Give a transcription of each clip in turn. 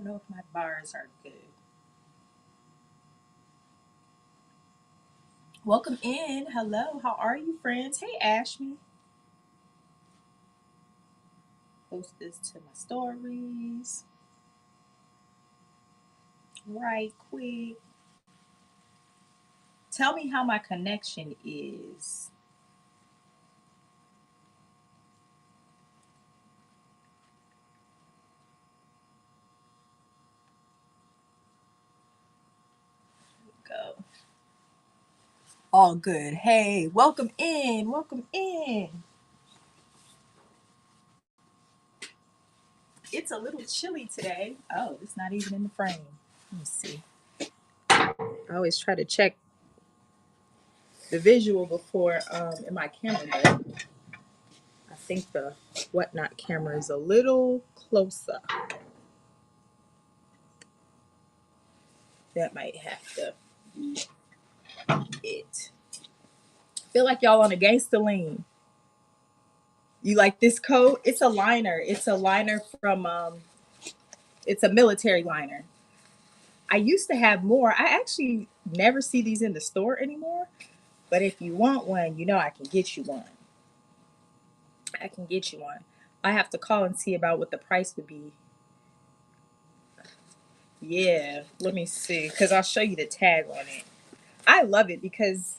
know if my bars are good. Welcome in. Hello. How are you, friends? Hey, Ashley. Post this to my stories right quick. Tell me how my connection is. Go. All good. Hey, welcome in. Welcome in. It's a little chilly today. Oh, it's not even in the frame. Let me see. I always try to check the visual before in my camera, but I think the whatnot camera is a little closer. That might have to be it. Feel like y'all on a gangster lean. You like this coat? It's a liner. It's a liner from it's a military liner. I used to have more. I actually never see these in the store anymore. But if you want one, you know I can get you one. I can get you one. I have to call and see about what the price would be. Yeah, let me see. Because I'll show you the tag on it. I love it because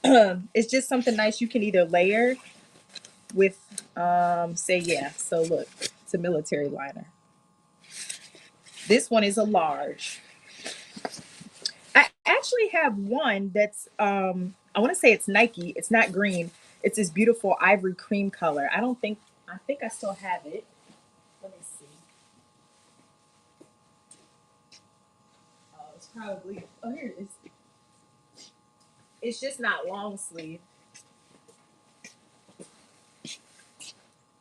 it's just something nice you can either layer with say yeah. So look, it's a military liner. This one is a large. I actually have one that's I want to say it's Nike. It's not green. It's this beautiful ivory cream color. I think I still have it. Let me see. Oh, it's probably oh here it is. It's just not long sleeve.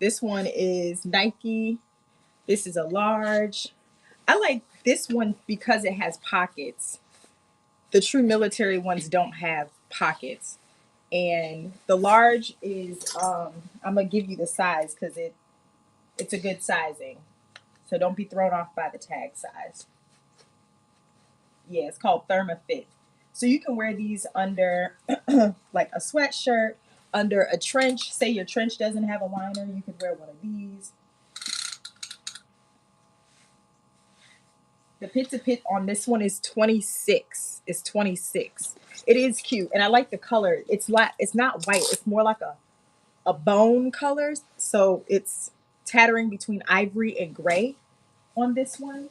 This one is Nike. This is a large. I like this one because it has pockets. The true military ones don't have pockets. And the large is I'm gonna give you the size because it's a good sizing. So don't be thrown off by the tag size. Yeah, it's called Thermafit. So you can wear these under like a sweatshirt, under a trench. Say your trench doesn't have a liner, you could wear one of these. The pit to pit on this one is 26. It's 26. It is cute, and I like the color. It's not white. It's more like a bone color. So it's tattering between ivory and gray on this one.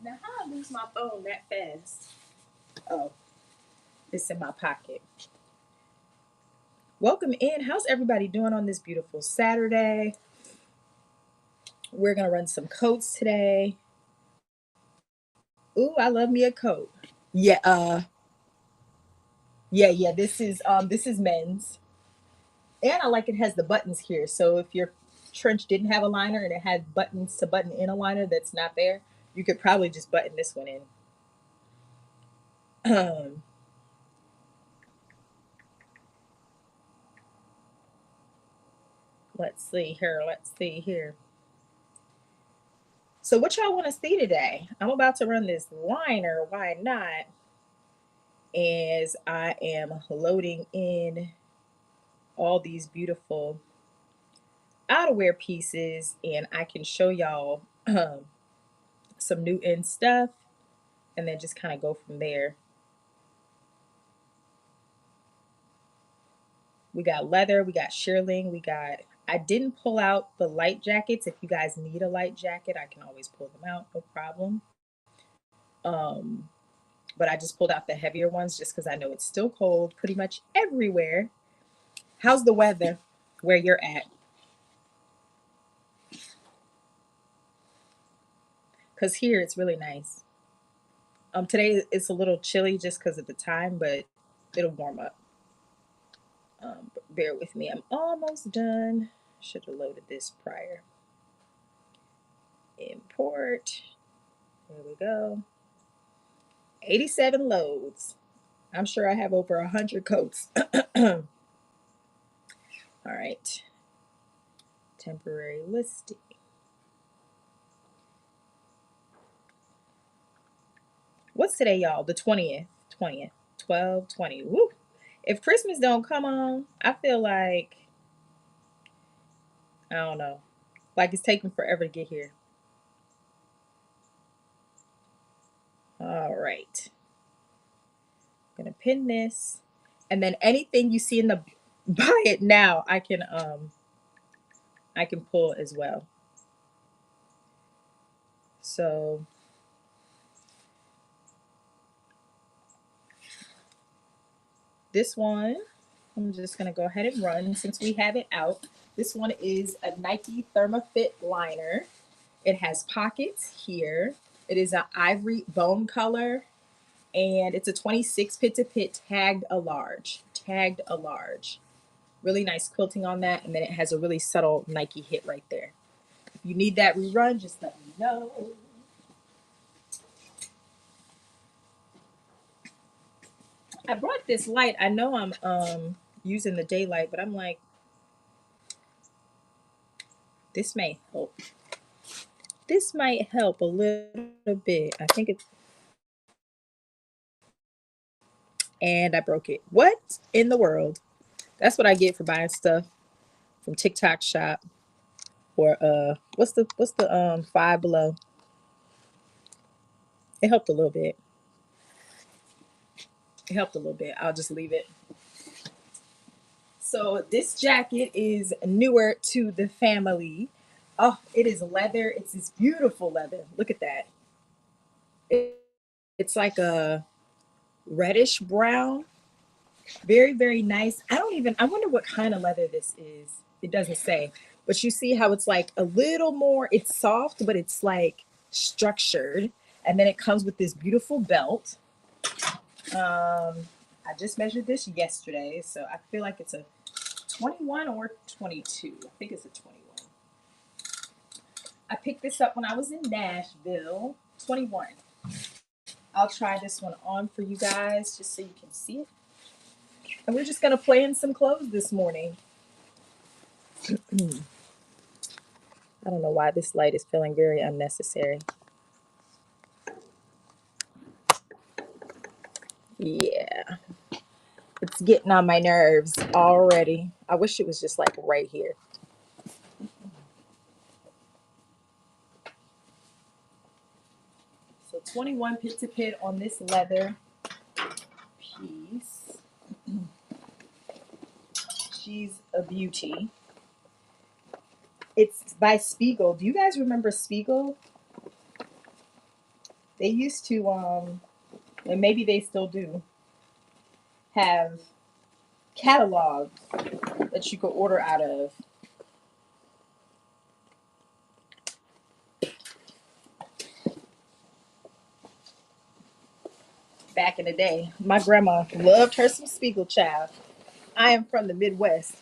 Now, how I lose my phone that fast? Oh, it's in my pocket. Welcome in. How's everybody doing on this beautiful Saturday? We're gonna run some coats today. Ooh, I love me a coat. Yeah, yeah. This is men's. And I like it has the buttons here. So if your trench didn't have a liner and it had buttons to button in a liner that's not there, you could probably just button this one in. Let's see here. Let's see here. So what y'all want to see today? I'm about to run this liner. Why not? As I am loading in all these beautiful outerwear pieces, and I can show y'all some new in stuff, and then just kind of go from there. We got leather, we got shearling, we got. I didn't pull out the light jackets. If you guys need a light jacket, I can always pull them out, no problem. Um, but I just pulled out the heavier ones just because I know it's still cold pretty much everywhere. How's the weather where you're at? Because here it's really nice. Today it's a little chilly just because of the time, but it'll warm up. Bear with me. I'm almost done. Should have loaded this prior. Import. There we go. 87 loads. I'm sure I have over 100 coats. All right. Temporary listing. What's today, y'all? The 20th. 20th. 12/20. Woo. If Christmas don't come on, I feel like, I don't know. Like it's taking forever to get here. All right. I'm gonna pin this. And then anything you see in the buy it now, I can pull as well. So this one, I'm just gonna go ahead and run since we have it out. This one is a Nike Thermafit liner. It has pockets here. It is an ivory bone color, and it's a 26 pit to pit, tagged a large. Tagged a large. Really nice quilting on that, and then it has a really subtle Nike hit right there. If you need that rerun, just let me know. I brought this light. I know I'm using the daylight, but I'm like, this may help. This might help a little bit. I think it's, and I broke it. What in the world? That's what I get for buying stuff from TikTok Shop or what's the Five Below. It helped a little bit. It helped a little bit. I'll just leave it. So this jacket is newer to the family. Oh, it is leather. It's this beautiful leather. Look at that. It, it's like a reddish brown. Very, very nice. I wonder what kind of leather this is. It doesn't say. But you see how it's like a little more, it's soft, but it's like structured. And then it comes with this beautiful belt. I just measured this yesterday, so I feel like it's a 21 or 22. I think it's a 21. I picked this up when I was in Nashville. 21. I'll try this one on for you guys just so you can see it. And we're just going to play in some clothes this morning. I don't know why this light is feeling very unnecessary. Yeah, it's getting on my nerves already. I wish it was just like right here. So 21 pit to pit on this leather piece. She's a beauty. It's by Spiegel. Do you guys remember Spiegel? They used to, and maybe they still do, have catalogs that you could order out of. Back in the day, my grandma loved her some Spiegel, child. I am from the Midwest.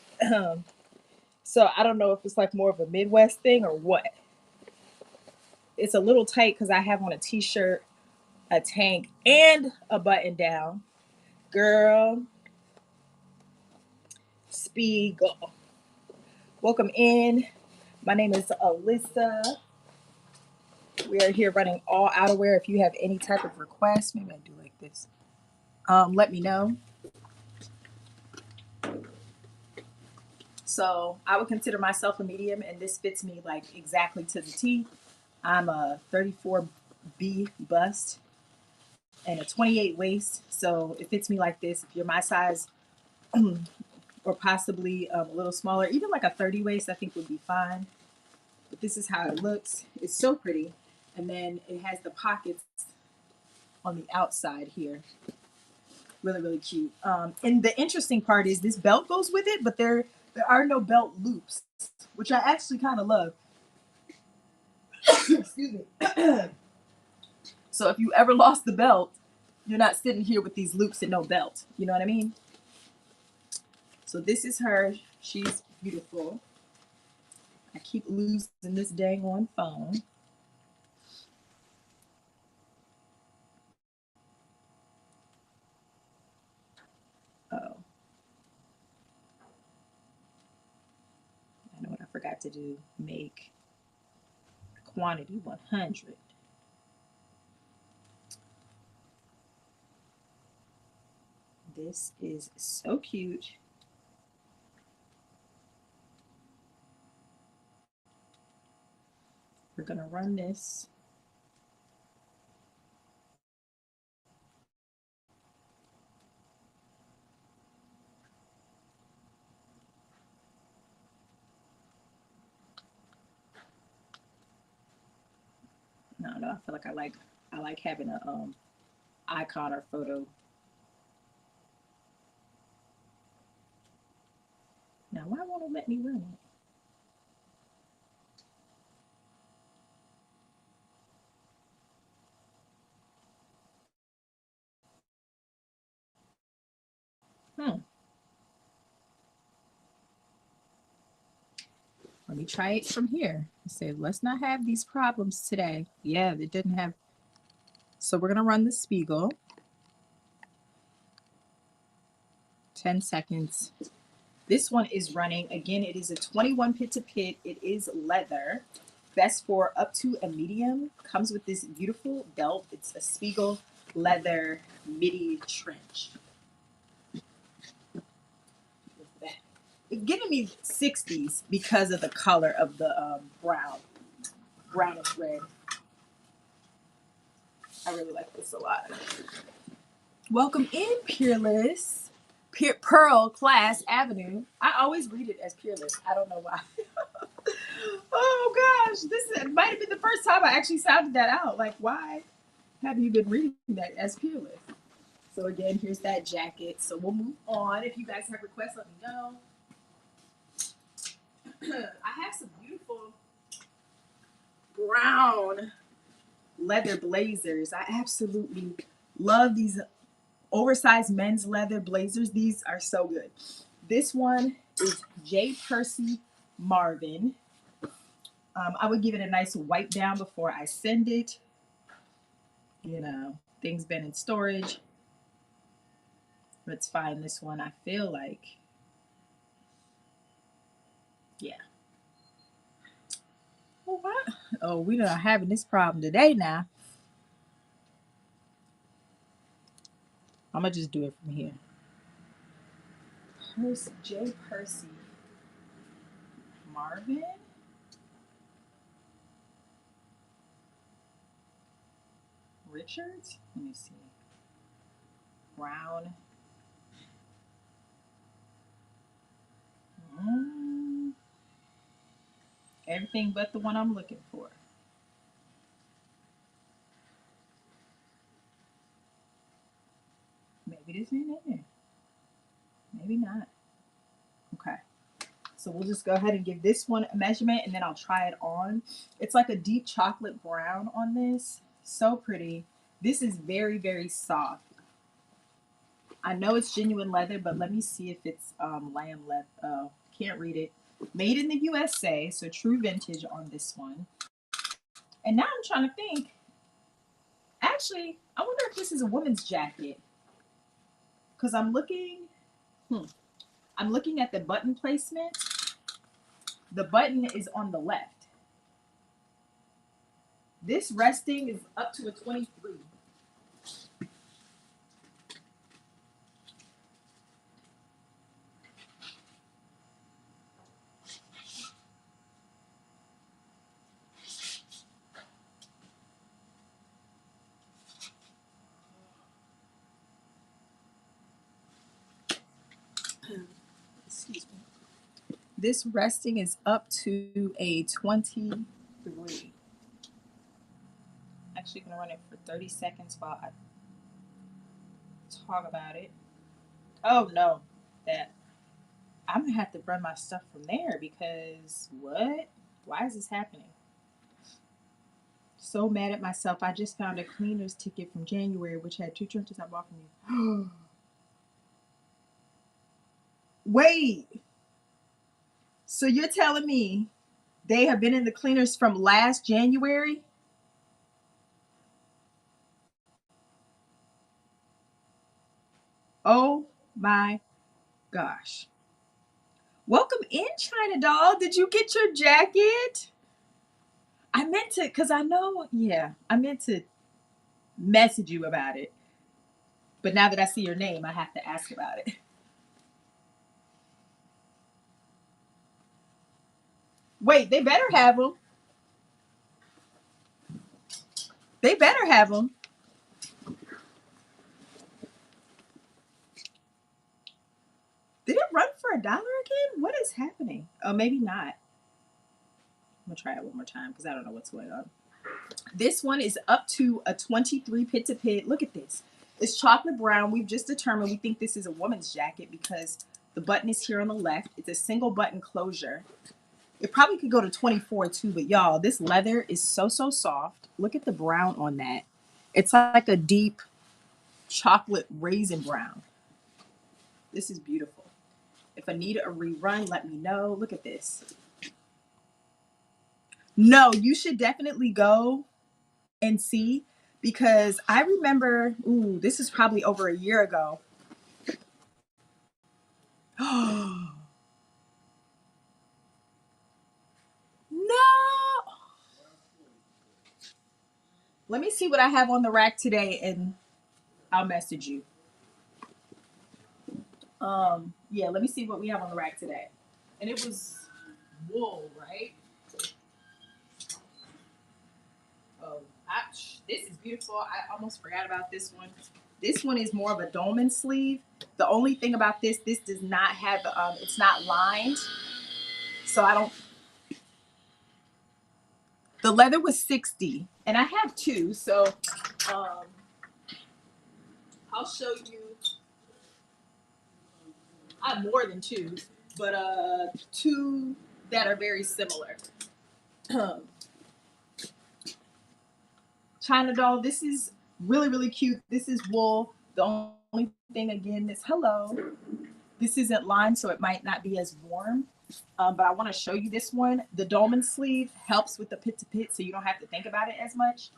So I don't know if it's like more of a Midwest thing or what. It's a little tight because I have on a t-shirt, a tank, and a button down. Girl, Spiegel. Welcome in. My name is Alyssa. We are here running all outerwear. If you have any type of request, maybe I do like this. Let me know. So I would consider myself a medium, and this fits me like exactly to the T. I'm a 34B bust and a 28 waist, so it fits me like this. If you're my size, or possibly a little smaller, even like a 30 waist, I think would be fine. But this is how it looks. It's so pretty, and then it has the pockets on the outside here. Really, really cute. And the interesting part is this belt goes with it, but there are no belt loops, which I actually kind of love. Excuse me. So if you ever lost the belt, you're not sitting here with these loops and no belt. You know what I mean? So this is her. She's beautiful. I keep losing this dang on phone. Oh, I know what I forgot to do. Make quantity 100. This is so cute. We're gonna run this. No, no, I feel like I like having a icon or photo. Now why won't it let me run it? Hmm. Let me try it from here. I said, let's not have these problems today. Yeah, it didn't have. So we're gonna run the Spiegel. 10 seconds. This one is running. Again, it is a 21 pit to pit. It is leather. Best for up to a medium. Comes with this beautiful belt. It's a Spiegel leather midi trench. It's giving me 60s because of the color of the brownish red. I really like this a lot. Welcome in, Peerless. Pearl Class Avenue. I always read it as Peerless. I don't know why. Oh gosh, might have been the first time I actually sounded that out. Like, why have you been reading that as Peerless? So again, here's that jacket. So we'll move on. If you guys have requests, let me know. I have some beautiful brown leather blazers. I absolutely love these oversized men's leather blazers. These are so good. This one is J. Percy Marvin. I would give it a nice wipe down before I send it. You know, things been in storage. Let's find this one. I feel like, yeah. Oh, what? Oh, we're not having this problem today now. I'm gonna just do it from here. J. Percy Marvin. Richards. Let me see. Brown. Mm, everything but the one I'm looking for. Maybe this ain't in there. Maybe not. Okay. So we'll just go ahead and give this one a measurement and then I'll try it on. It's like a deep chocolate brown on this. So pretty. This is very, very soft. I know it's genuine leather, but let me see if it's lamb leather. Oh, can't read it. Made in the USA, so true vintage on this one. And now I'm trying to think. Actually, I wonder if this is a woman's jacket. Because I'm looking. I'm looking at the button placement. The button is on the left. This resting is up to a 23. Excuse me. This resting is up to a 23. Actually gonna run it for 30 seconds while I talk about it. Oh no, that I'm gonna have to run my stuff from there because what? Why is this happening? So mad at myself. I just found a cleaner's ticket from January which had 2 trenches I bought from you. Wait. So you're telling me they have been in the cleaners from last January? Oh my gosh. Welcome in, China Doll. Did you get your jacket? I meant to, because I know, yeah, I meant to message you about it. But now that I see your name, I have to ask about it. Wait, they better have them. They better have them. Did it run for $1 again? What is happening? Oh, maybe not. I'm gonna try it one more time because I don't know what's going on. This one is up to a 23 pit to pit. Look at this. It's chocolate brown. We've just determined we think this is a woman's jacket because the button is here on the left. It's a single button closure. It probably could go to 24 too, but y'all, this leather is so, so soft. Look at the brown on that. It's like a deep chocolate raisin brown. This is beautiful. If I need a rerun, let me know. Look at this. No, you should definitely go and see because I remember, ooh, this is probably over a year ago. No. Let me see what I have on the rack today and I'll message you. Yeah, let me see what we have on the rack today. And it was wool, right? Oh, this is beautiful. I almost forgot about this one. This one is more of a dolman sleeve. The only thing about this does not have, it's not lined. So I don't, the leather was 60 and I have two. So um, I'll show you, I have more than two, but two that are very similar. China doll, this is really, really cute. This is wool. The only thing again is, hello, this isn't lined, so it might not be as warm. But I want to show you this one. The dolman sleeve helps with the pit to pit, so you don't have to think about it as much.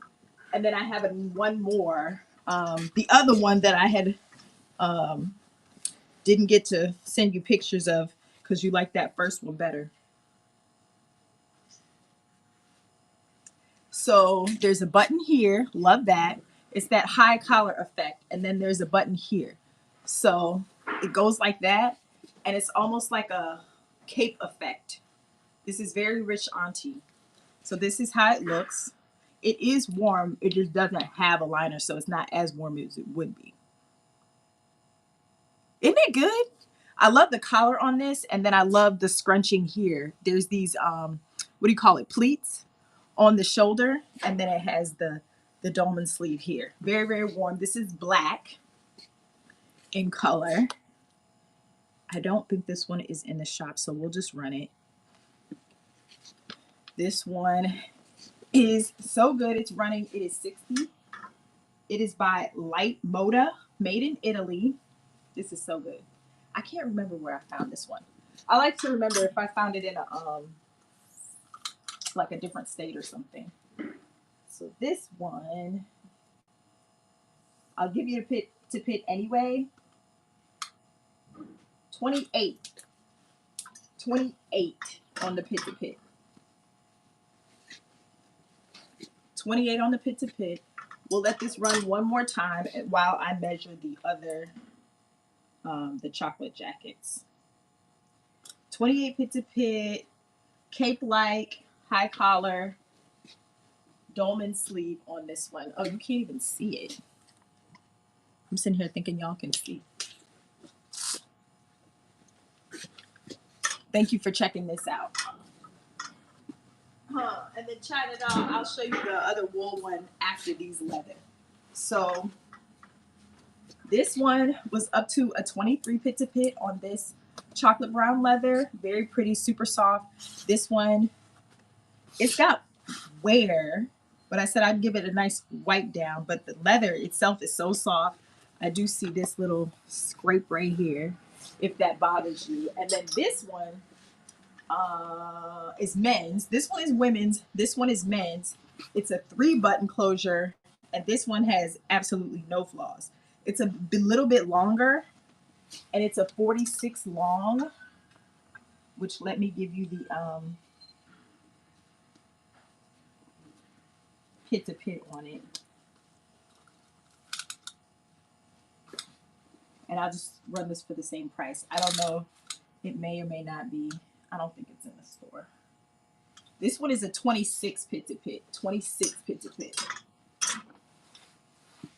And then I have one more. The other one that I had didn't get to send you pictures of because you like that first one better. So there's a button here. Love that. It's that high collar effect. And then there's a button here. So it goes like that. And it's almost like a cape effect. This is very rich auntie. So this is how it looks. It is warm. It just doesn't have a liner. So it's not as warm as it would be. Isn't it good? I love the collar on this. And then I love the scrunching here. There's these, what do you call it? Pleats on the shoulder, and then it has the dolman sleeve here. Very, very warm. This is black in color. I don't think this one is in the shop, so we'll just run it. This one is so good. It's running. It is 60. It is by Light Moda, made in Italy. This is so good. I can't remember where I found this one. I like to remember if I found it in a like a different state or something. So this one, I'll give you the pit to pit anyway. 28. 28 on the pit to pit. 28 on the pit to pit. We'll let this run one more time while I measure the other, the chocolate jackets. 28 pit to pit, cape-like, high collar, dolman sleeve on this one. Oh, you can't even see it. I'm sitting here thinking y'all can see. Thank you for checking this out. And then China doll, I'll show you the other wool one after these leather. So this one was up to a 23 pit to pit on this chocolate brown leather. Very pretty, super soft. This one, it's got wear, but I said I'd give it a nice wipe down, but the leather itself is so soft. I do see this little scrape right here, if that bothers you. And then this one is men's. This one is women's. This one is men's. It's a 3-button closure, and this one has absolutely no flaws. It's a little bit longer, and it's a 46 long, which let me give you the pit to pit on it. And I'll just run this for the same price. I don't know. It may or may not be. I don't think it's in the store. This one is a 26 pit to pit. 26 pit to pit.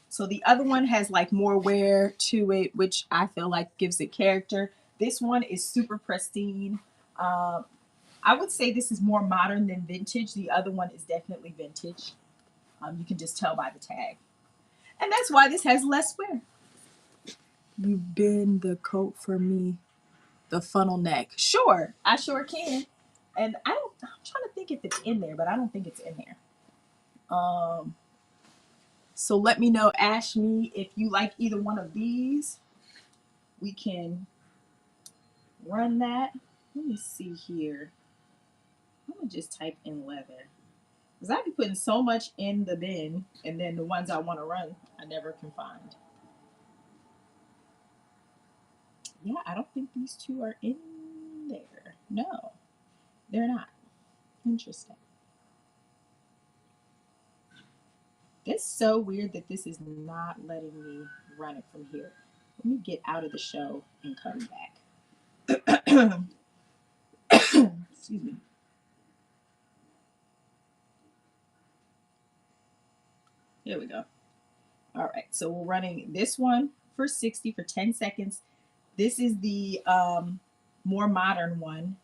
So the other one has like more wear to it, which I feel like gives it character. This one is super pristine. I would say this is more modern than vintage. The other one is definitely vintage. You can just tell by the tag. And that's why this has less wear. You bend the coat for me. The funnel neck. Sure, I sure can. And I'm trying to think if it's in there, but I don't think it's in there. So let me know, ask me if you like either one of these. We can run that. Let me see here. I'm gonna just type in leather. Because I be putting so much in the bin, and then the ones I want to run, I never can find. Yeah, I don't think these two are in there. No, they're not. Interesting. It's so weird that this is not letting me run it from here. Let me get out of the show and come back. Excuse me. Here we go. All right, so we're running this one for 60 for 10 seconds. This is the more modern one.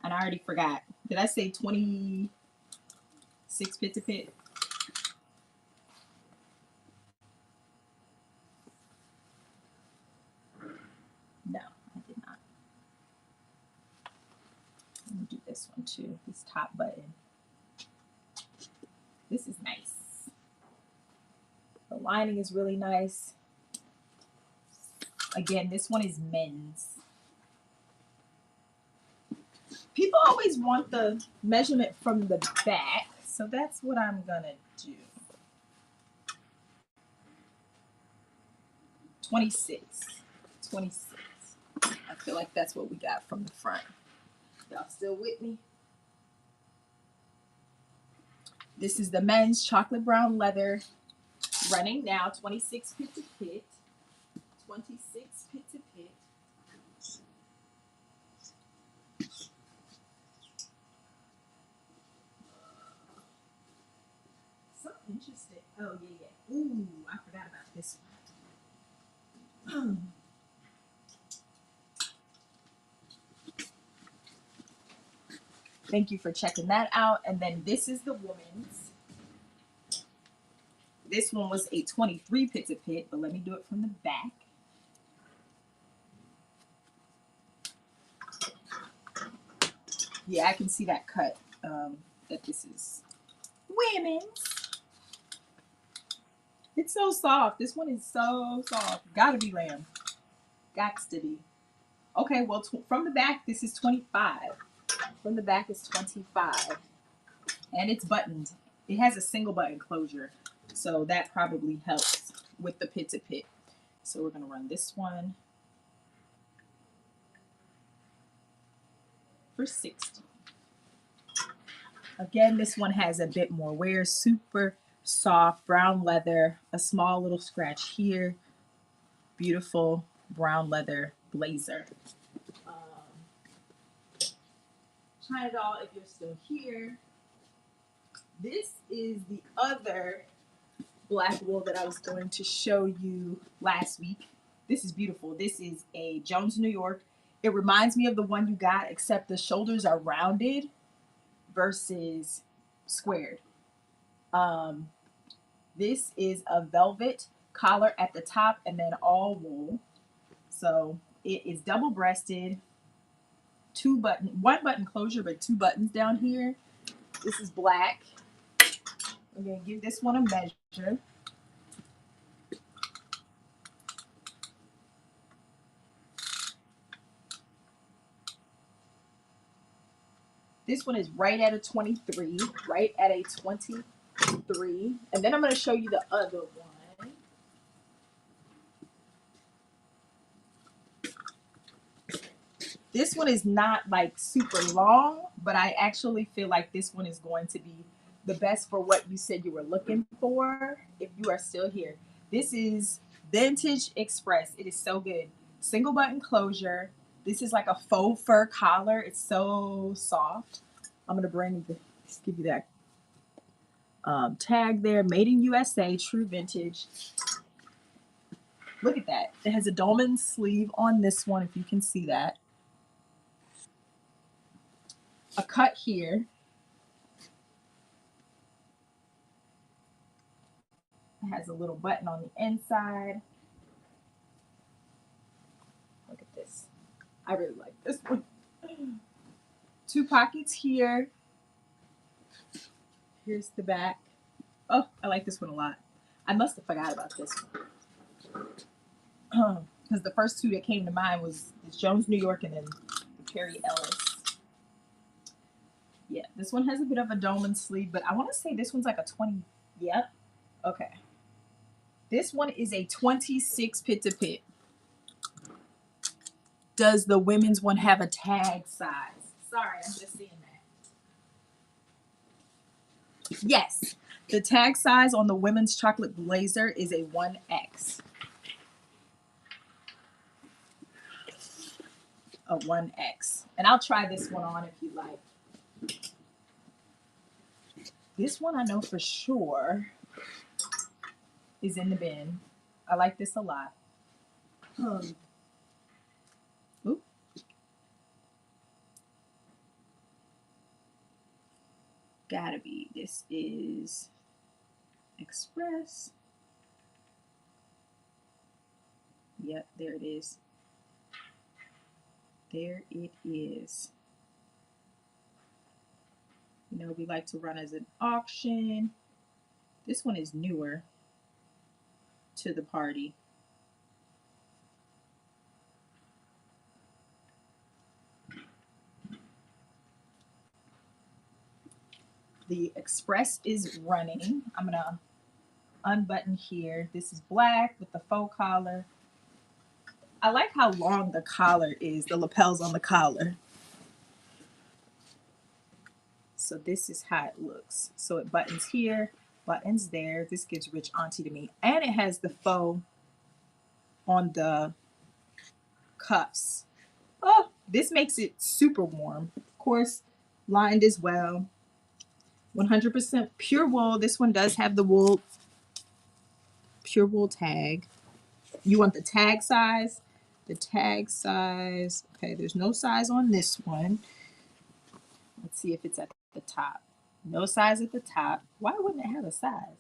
And I already forgot. Did I say 26 pit to pit? No, I did not. Let me do this one too. This top button. This is nice. The lining is really nice. Again, this one is men's. People always want the measurement from the back, so that's what I'm gonna do. 26. 26. I feel like that's what we got from the front. Y'all still with me? This is the men's chocolate brown leather, running now 26 pit to pit. 26 pit to pit. So interesting. Oh, yeah. Ooh, I forgot about this one. Thank you for checking that out. And then this is the woman's. This one was a 23 pit to pit, but let me do it from the back. Yeah, I can see that cut, that this is women's. It's so soft. This one is so soft. Gotta be lamb. Gots to be. Okay, well, from the back, this is 25. From the back is 25. And it's buttoned. It has a single button closure. So that probably helps with the pit to pit. So we're going to run this one for 60. Again, this one has a bit more wear. Super soft brown leather. A small little scratch here. Beautiful brown leather blazer. China doll, if you're still here. This is the other black wool that I was going to show you last week. This is beautiful. This is a Jones, New York. It reminds me of the one you got, except the shoulders are rounded versus squared. This is a velvet collar at the top and then all wool. So it is double breasted, one button closure, but 2 buttons down here. This is black. I'm going to give this one a measure. This one is right at a 23, right at a 23. And then I'm going to show you the other one. This one is not like super long, but I actually feel like this one is going to be the best for what you said you were looking for if you are still here. This is Vintage Express. It is so good. Single button closure. This is like a faux fur collar. It's so soft. I'm gonna give you that tag there. Made in USA, true vintage. Look at that. It has a dolman sleeve on this one, if you can see that. A cut here. It has a little button on the inside. Look at this. I really like this one. Two pockets here. Here's the back. Oh, I like this one a lot. I must have forgot about this one. Because the first two that came to mind was Jones, New York, and then Perry Ellis. Yeah, this one has a bit of a dolman sleeve, but I want to say this one's like a 20. Yep. Okay. This one is a 26 pit to pit. Does the women's one have a tag size? Sorry, I'm just seeing that. Yes, the tag size on the women's chocolate blazer is a 1X. A 1X. And I'll try this one on if you like. This one I know for sure is in the bin. I like this a lot. Oop. Gotta be. This is Express. Yep, there it is. There it is. You know, we like to run as an auction. This one is newer to the party. The Express is running. I'm gonna unbutton here. This is black with the faux collar. I like how long the collar is, the lapels on the collar. So this is how it looks. So it buttons here, buttons there. This gives rich auntie to me. And it has the faux on the cuffs. Oh, this makes it super warm. Of course, lined as well. 100% pure wool. This one does have the wool, pure wool tag. You want the tag size? The tag size. Okay, there's no size on this one. Let's see if it's at the top. No size at the top. Why wouldn't it have a size?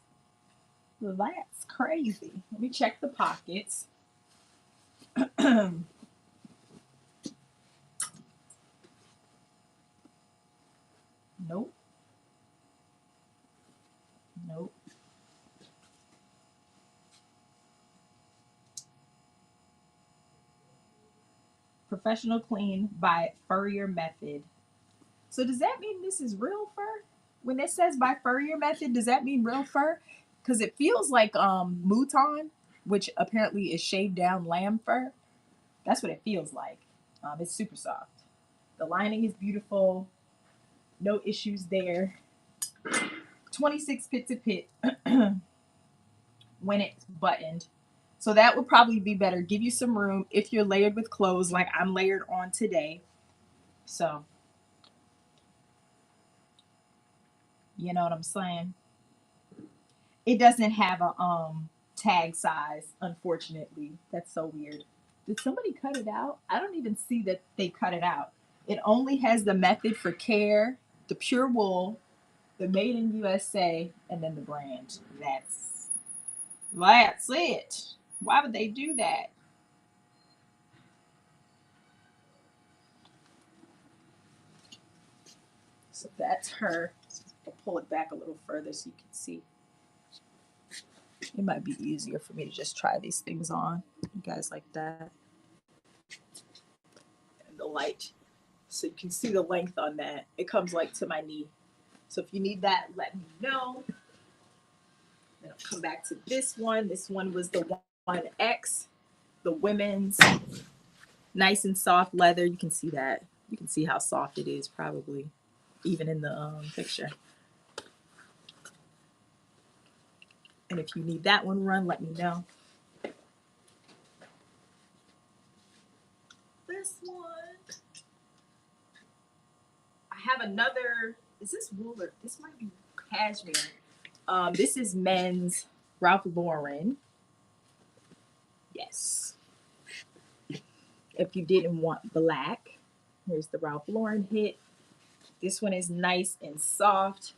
Well, that's crazy. Let me check the pockets. Nope. Nope. Professional clean by Furrier Method. So does that mean this is real fur? When it says by Furrier Method, does that mean real fur? Because it feels like mouton, which apparently is shaved down lamb fur. That's what it feels like. It's super soft. The lining is beautiful. No issues there. 26 pit to pit when it's buttoned. So that would probably be better. Give you some room if you're layered with clothes like I'm layered on today. So, you know what I'm saying? It doesn't have a tag size, unfortunately. That's so weird. Did somebody cut it out? I don't even see that they cut it out. It only has the method for care, the pure wool, the made in USA, and then the brand. That's it. Why would they do that? So that's her. I'll pull it back a little further so you can see. It might be easier for me to just try these things on. You guys like that? And the light. So you can see the length on that. It comes like to my knee. So if you need that, let me know. Then I'll come back to this one. This one was the 1X, the women's. Nice and soft leather. You can see that. You can see how soft it is probably, even in the picture. And if you need that one run, let me know. this one. I have another. Is this wool or this might be cashmere? This is men's Ralph Lauren. Yes. If you didn't want black, here's the Ralph Lauren hit. This one is nice and soft.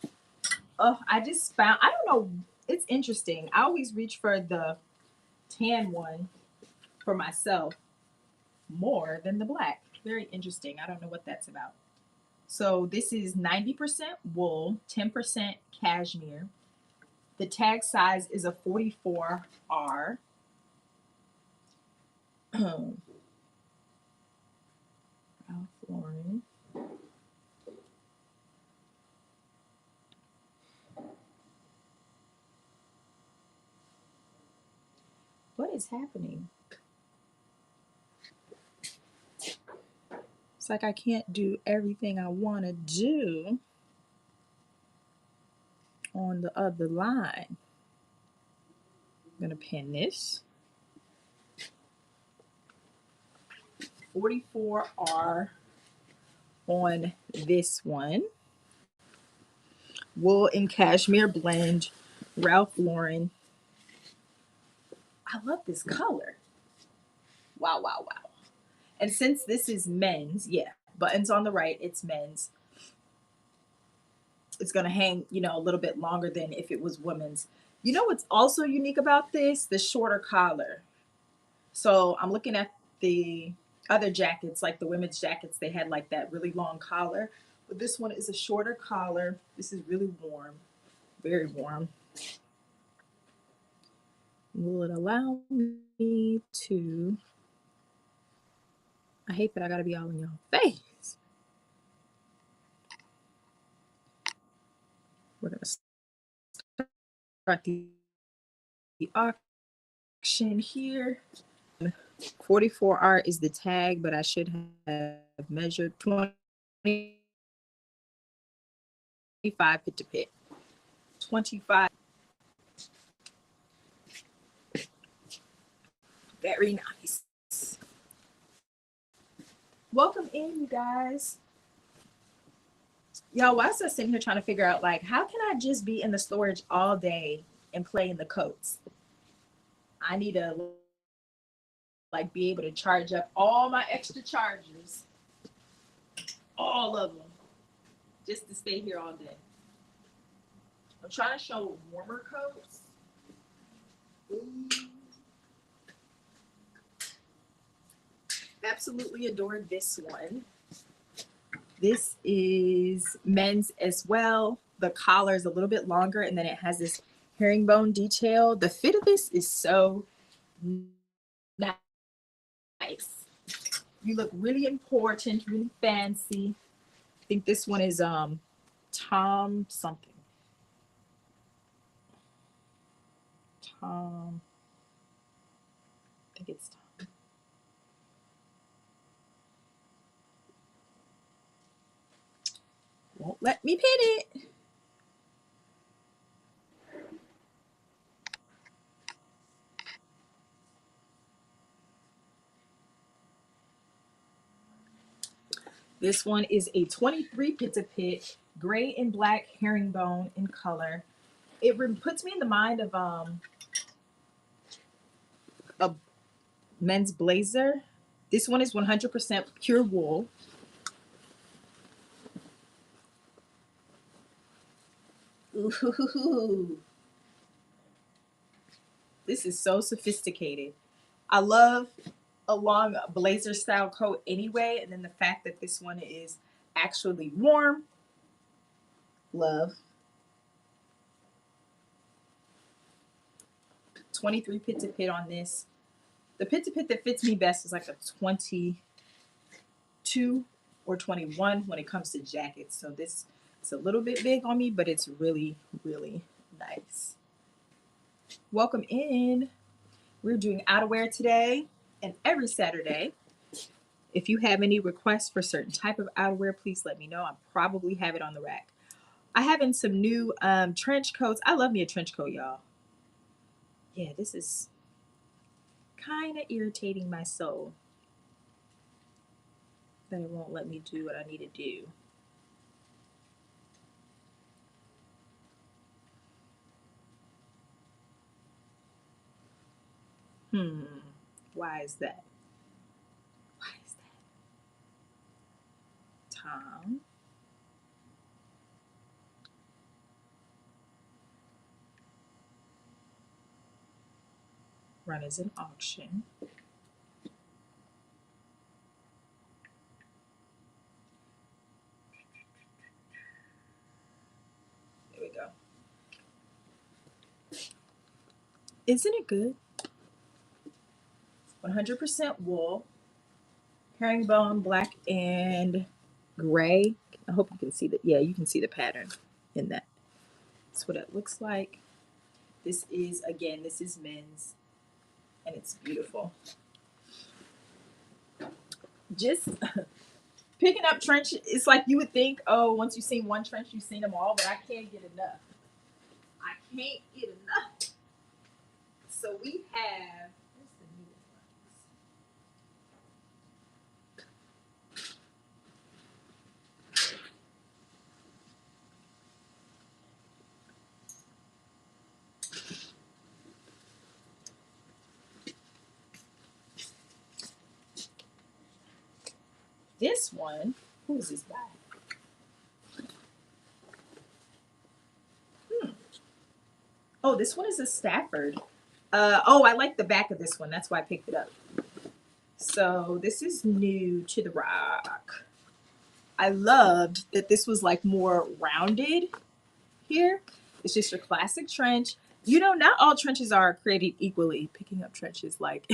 Oh, I just found, I don't know, it's interesting. I always reach for the tan one for myself more than the black. Very interesting. I don't know what that's about. So this is 90% wool, 10% cashmere. The tag size is a 44R. Ralph Lauren. What is happening? It's like I can't do everything I want to do on the other line. I'm going to pin this. 44R on this one. Wool and cashmere blend, Ralph Lauren. I love this color. Wow, wow, wow. And since this is men's, yeah, buttons on the right, it's men's. It's going to hang, a little bit longer than if it was women's. You know what's also unique about this? The shorter collar. So I'm looking at the other jackets, like the women's jackets, they had like that really long collar. But this one is a shorter collar. This is really warm, very warm. Will it allow me to, I hate that I gotta be all in your face. We're gonna start the auction here. 44R is the tag, but I should have measured 25 pit to pit. 25. Very nice. Welcome in, you guys. Y'all, why is I sitting here trying to figure out, like, how can I just be in the storage all day and play in the coats? I need to, like, be able to charge up all my extra chargers. All of them. Just to stay here all day. I'm trying to show warmer coats. Ooh. Absolutely adore this one. This is men's as well. The collar is a little bit longer and then it has this herringbone detail. The fit of this is so nice. You look really important, really fancy. I think this one is Tom something. Tom. I think it's Tom. Won't let me pin it. This one is a 23 pit to pit, gray and black herringbone in color. It puts me in the mind of a men's blazer. This one is 100% pure wool. Ooh. This is so sophisticated. I love a long blazer style coat anyway, and then the fact that this one is actually warm. Love. 23 pit to pit on this. The pit to pit that fits me best is like a 22 or 21 when it comes to jackets. So this is a little bit big on me, but it's really, really nice. Welcome in. We're doing outerwear today and every Saturday. If you have any requests for certain type of outerwear, please let me know. I probably have it on the rack. I have in some new trench coats. I love me a trench coat, y'all. Yeah, this is kind of irritating my soul. that it won't let me do what I need to do. Why is that? Why is that? Tom. Run as an auction. There we go. Isn't it good? 100% wool, herringbone, black and gray. I hope you can see that. Yeah, you can see the pattern in that. That's what it looks like. This is, again, this is men's, and it's beautiful. Just picking up trench, it's like you would think, oh, once you've seen one trench, you've seen them all, but I can't get enough. I can't get enough. So we have, where's the new ones? This one, who is this by? Oh, this one is a Stafford. Oh, I like the back of this one. That's why I picked it up. So this is new to the rock. I loved that this was like more rounded here. It's just your classic trench. You know, not all trenches are created equally. Picking up trenches like,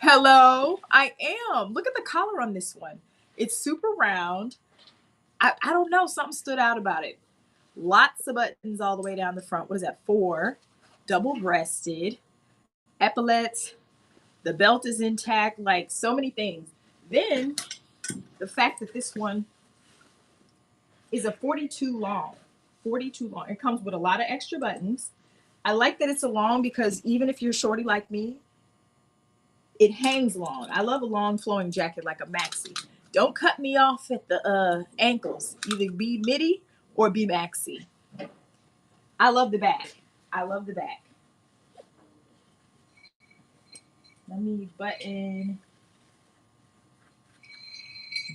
hello, I am. Look at the collar on this one. It's super round. I don't know, something stood out about it. Lots of buttons all the way down the front. What is that? 4. Double-breasted. Epaulette. The belt is intact. Like, so many things. Then, the fact that this one is a 42 long. 42 long. It comes with a lot of extra buttons. I like that it's a long because even if you're shorty like me, it hangs long. I love a long flowing jacket like a maxi. Don't cut me off at the ankles. Either be midi or be maxi. I love the back. I love the back. Let me button.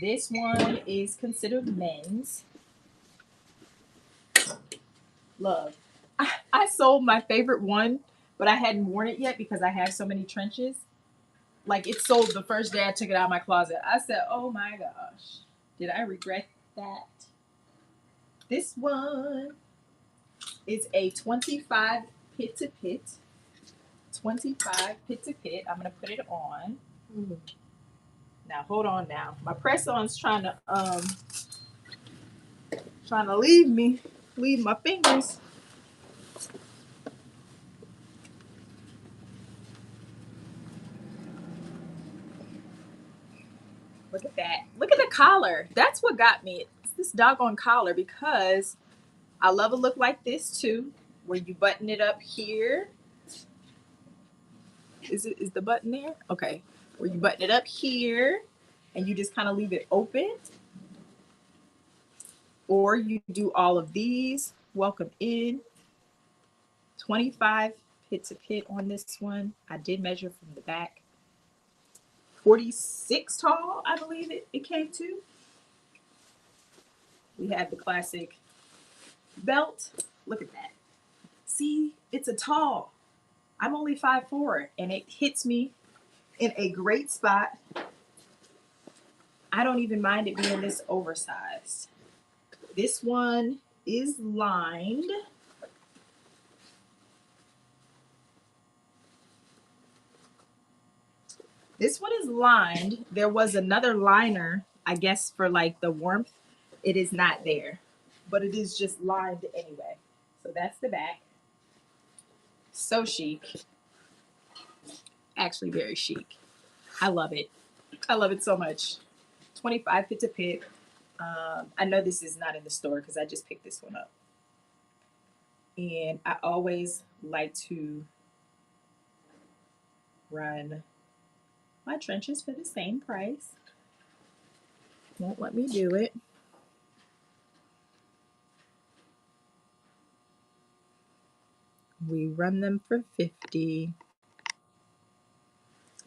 This one is considered men's. Love. I sold my favorite one, but I hadn't worn it yet because I have so many trenches. Like, it sold the first day I took it out of my closet. I said, oh my gosh, did I regret that? This one is a 25 pit to pit. 25 pit to pit. I'm gonna put it on. Now hold on now. My press on's trying to leave my fingers. Look at that. Look at the collar. That's what got me. It's this doggone collar because I love a look like this too, where you button it up here. Is the button there? Okay. Where you button it up here and you just kind of leave it open. Or you do all of these. Welcome in. 25 pit to pit on this one. I did measure from the back. 46 tall, I believe it came to. We have the classic belt. Look at that. See, it's a tall. I'm only 5'4", and it hits me in a great spot. I don't even mind it being this oversized. This one is lined. This one is lined. There was another liner, I guess, for like the warmth. It is not there, but it is just lined anyway. So that's the back. So chic. Actually very chic. I love it. I love it so much. 25 pit to pit. I know this is not in the store because I just picked this one up. And I always like to run my trenches for the same price. Won't let me do it. We run them for 50.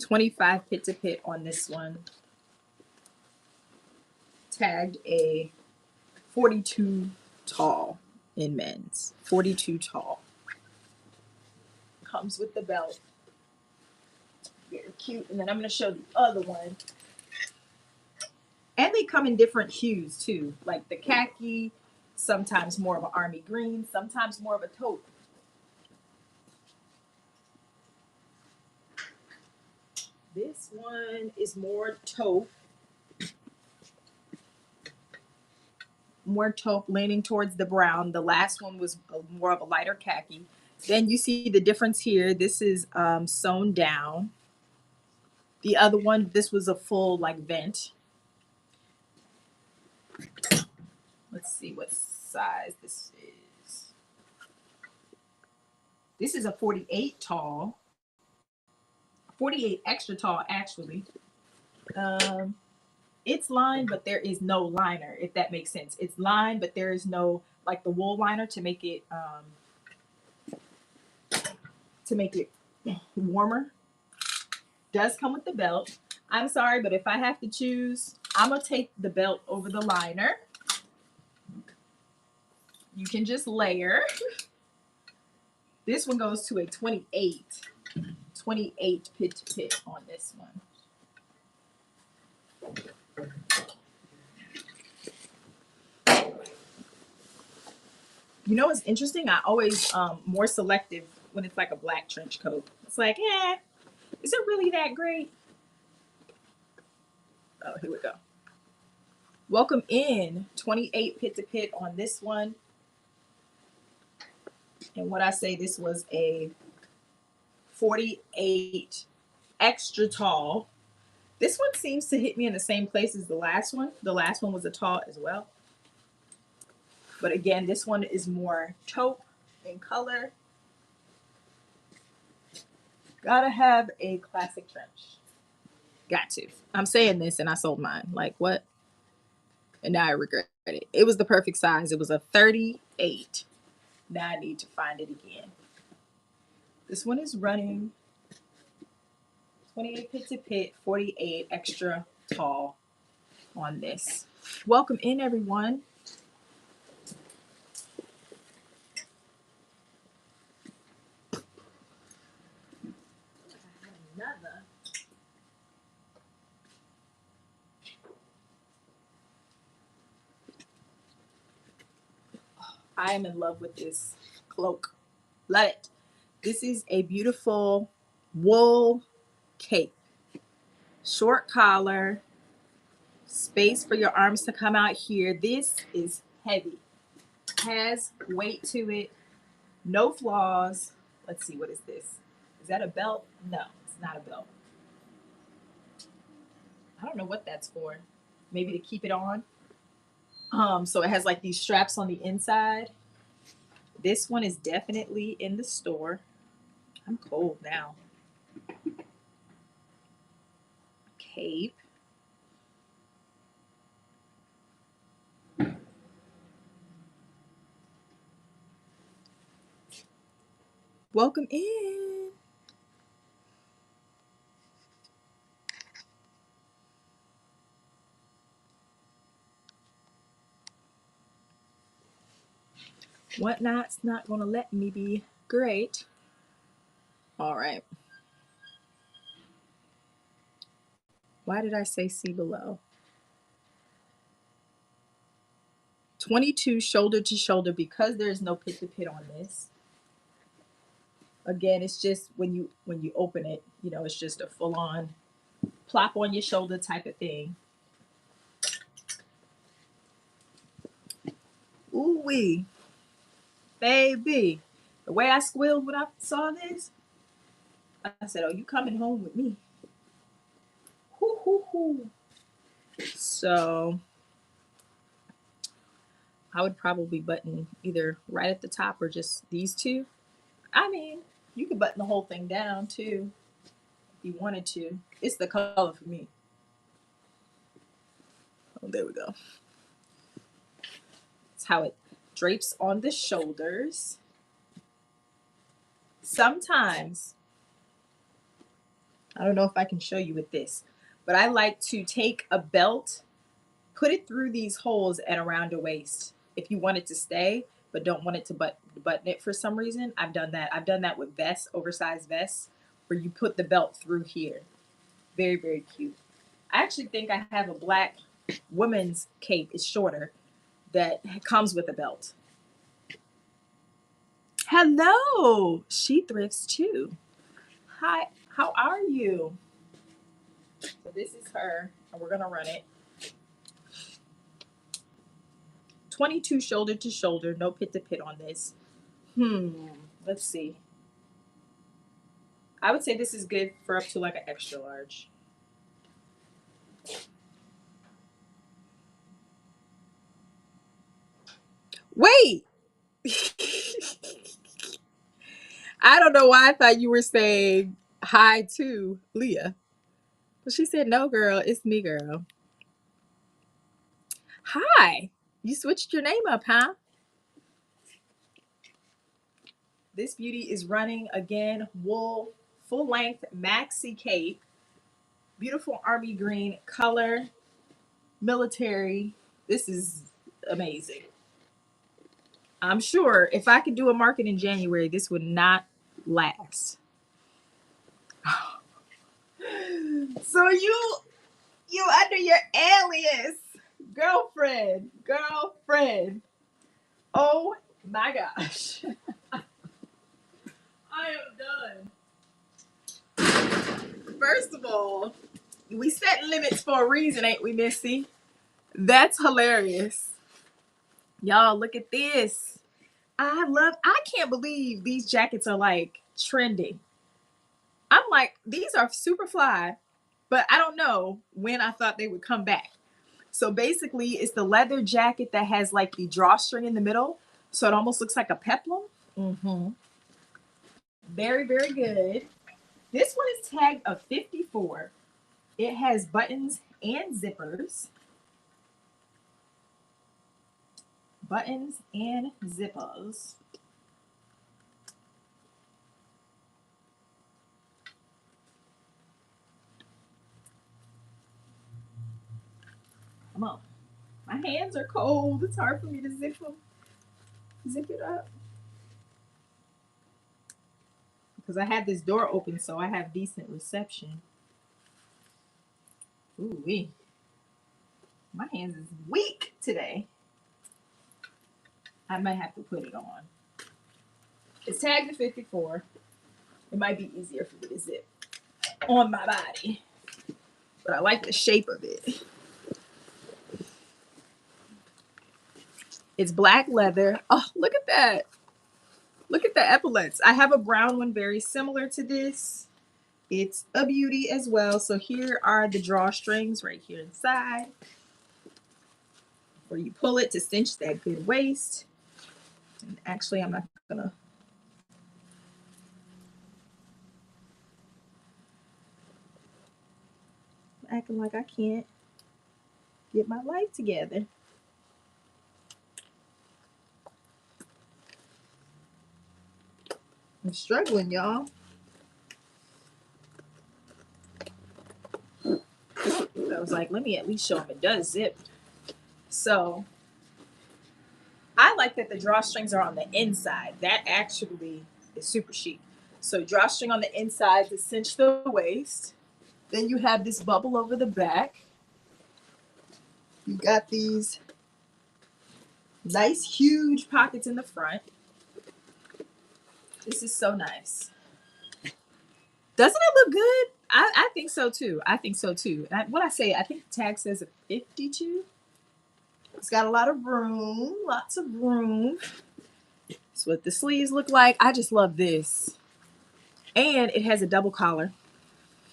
25 pit to pit on this one. Tagged a 42 tall in men's. 42 tall. Comes with the belt. Very cute. And then I'm going to show the other one. And they come in different hues too. Like the khaki, sometimes more of an army green, sometimes more of a taupe. This one is more taupe. More taupe, leaning towards the brown. The last one was more of a lighter khaki. Then you see the difference here. This is sewn down. The other one, this was a full like vent. Let's see what size this is. This is a 48 tall. 48 extra tall, actually. It's lined, but there is no liner, if that makes sense. It's lined, but there is no, like the wool liner to make it warmer. Does come with the belt. I'm sorry, but if I have to choose, I'm gonna take the belt over the liner. You can just layer. This one goes to a 28 pit to pit on this one. You know what's interesting? I always more selective when it's like a black trench coat. It's like, is it really that great? Oh, here we go. Welcome in. 28 pit to pit on this one. And what I say, this was a 48 extra tall. This one seems to hit me in the same place as the last one. The last one was a tall as well. But again, this one is more taupe in color. Gotta have a classic trench. Got to. I'm saying this and I sold mine. Like what? And now I regret it. It was the perfect size. It was a 38. Now I need to find it again. This one is running 28 pit to pit, 48 extra tall on this. Welcome in, everyone. Another. I am in love with this cloak. Love it. This is a beautiful wool cape. Short collar, space for your arms to come out here. This is heavy. Has weight to it. No flaws. Let's see, what is this? Is that a belt? No, it's not a belt. I don't know what that's for. Maybe to keep it on. So it has like these straps on the inside. This one is definitely in the store. I'm cold now. Cape. Welcome in. Whatnot's not gonna let me be great. All right. Why did I say see below? 22 shoulder to shoulder because there's no pit to pit on this. Again, it's just when you open it, you know, it's just a full on plop on your shoulder type of thing. Ooh wee, baby. The way I squealed when I saw this, I said, "Oh, you coming home with me?" Hoo hoo hoo. So I would probably button either right at the top or just these two. I mean, you could button the whole thing down too if you wanted to. It's the color for me. Oh, there we go. That's how it drapes on the shoulders. Sometimes, I don't know if I can show you with this, but I like to take a belt, put it through these holes and around your waist. If you want it to stay, but don't want it to button it for some reason, I've done that. I've done that with vests, oversized vests, where you put the belt through here. Very, very cute. I actually think I have a black women's cape. It's shorter that comes with a belt. Hello, she thrifts too. Hi, how are you? So this is her, and we're gonna run it. 22 shoulder to shoulder, no pit to pit on this. Let's see. I would say this is good for up to like an extra large. Wait! I don't know why I thought you were saying hi to Leah. But she said, no, girl, it's me, girl. Hi. You switched your name up, huh? This beauty is running again, wool, full length maxi cape, beautiful army green color, military. This is amazing. I'm sure if I could do a market in January, this would not last. So you under your alias, girlfriend. Oh my gosh. I am done. First of all, we set limits for a reason, ain't we, Missy? That's hilarious. Y'all, look at this. I can't believe these jackets are like trending. I'm like, these are super fly, but I don't know when I thought they would come back. So basically, it's the leather jacket that has like the drawstring in the middle. So it almost looks like a peplum. Mm-hmm. Very, very good. This one is tagged a 54. It has buttons and zippers. Buttons and zippers. Come on. My hands are cold. It's hard for me to zip them. Zip it up. Because I have this door open, so I have decent reception. Ooh wee. My hands is weak today. I might have to put it on. It's tagged to 54. It might be easier for me to zip on my body. But I like the shape of it. It's black leather. Oh, look at that. Look at the epaulets. I have a brown one very similar to this. It's a beauty as well. So here are the drawstrings right here inside, where you pull it to cinch that good waist. And actually, I'm not gonna. Acting like I can't get my life together. I'm struggling, y'all. I was like, let me at least show them it does zip. So I like that the drawstrings are on the inside. That actually is super chic. So drawstring on the inside to cinch the waist. Then you have this bubble over the back. You got these nice huge pockets in the front. This is so nice. Doesn't it look good? I think so too. I think so too. What I say, I think the tag says a 52. It's got a lot of room, lots of room. That's what the sleeves look like. I just love this. And it has a double collar.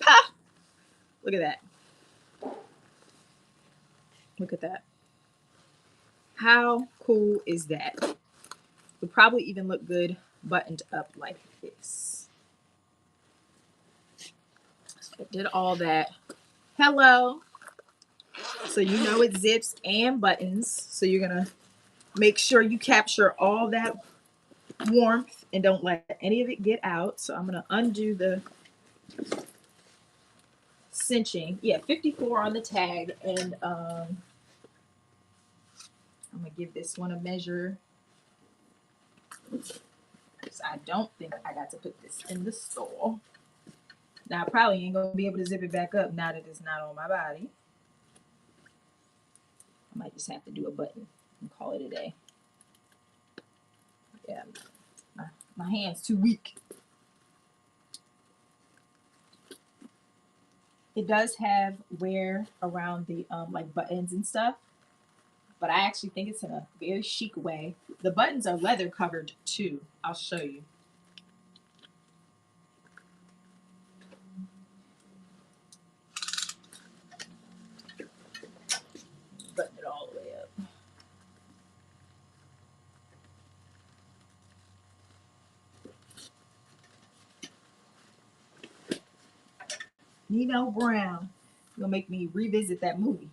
Ha! Look at that. Look at that. How cool is that? Would probably even look good buttoned up like this. So I did all that. Hello. So you know it zips and buttons. So you're gonna make sure you capture all that warmth and don't let any of it get out. So I'm gonna undo the cinching. Yeah, 54 on the tag, and I'm gonna give this one a measure. I don't think I got to put this in the store. Now I probably ain't gonna be able to zip it back up now that it's not on my body. I might just have to do a button and call it a day. Yeah, my hand's too weak. It does have wear around the like buttons and stuff, but I actually think it's in a very chic way. The buttons are leather covered too. I'll show you. Button it all the way up. Nino Brown. You'll make me revisit that movie.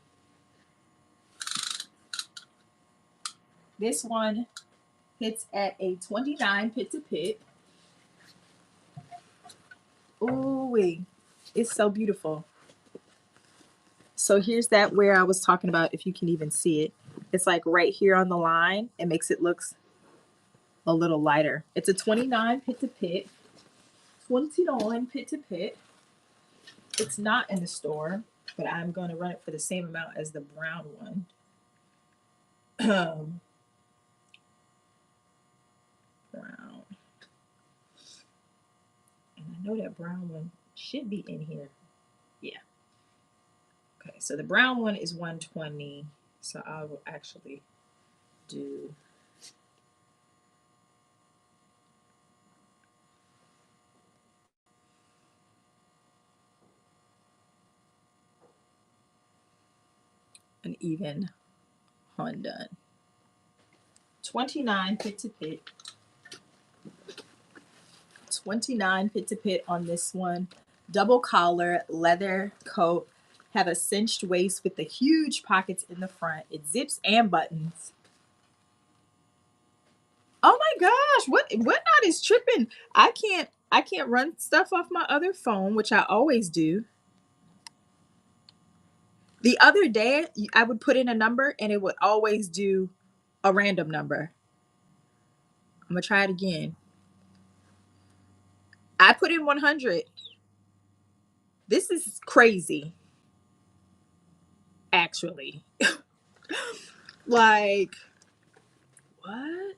This one hits at a 29 pit to pit. Ooh wee. It's so beautiful. So here's that where I was talking about, if you can even see it. It's like right here on the line. It makes it look a little lighter. It's a 29 pit to pit. 29 pit to pit. It's not in the store, but I'm going to run it for the same amount as the brown one. Brown. And I know that brown one should be in here. Yeah. Okay, so the brown one is 120. So I will actually do an even Honda. 29 pit to pit. 29 pit to pit on this one. Double collar, leather coat, have a cinched waist with the huge pockets in the front. It zips and buttons. Oh my gosh, what not is tripping? I can't run stuff off my other phone, which I always do. The other day I would put in a number and it would always do a random number. I'm gonna try it again. I put in 100. This is crazy, actually. Like, what?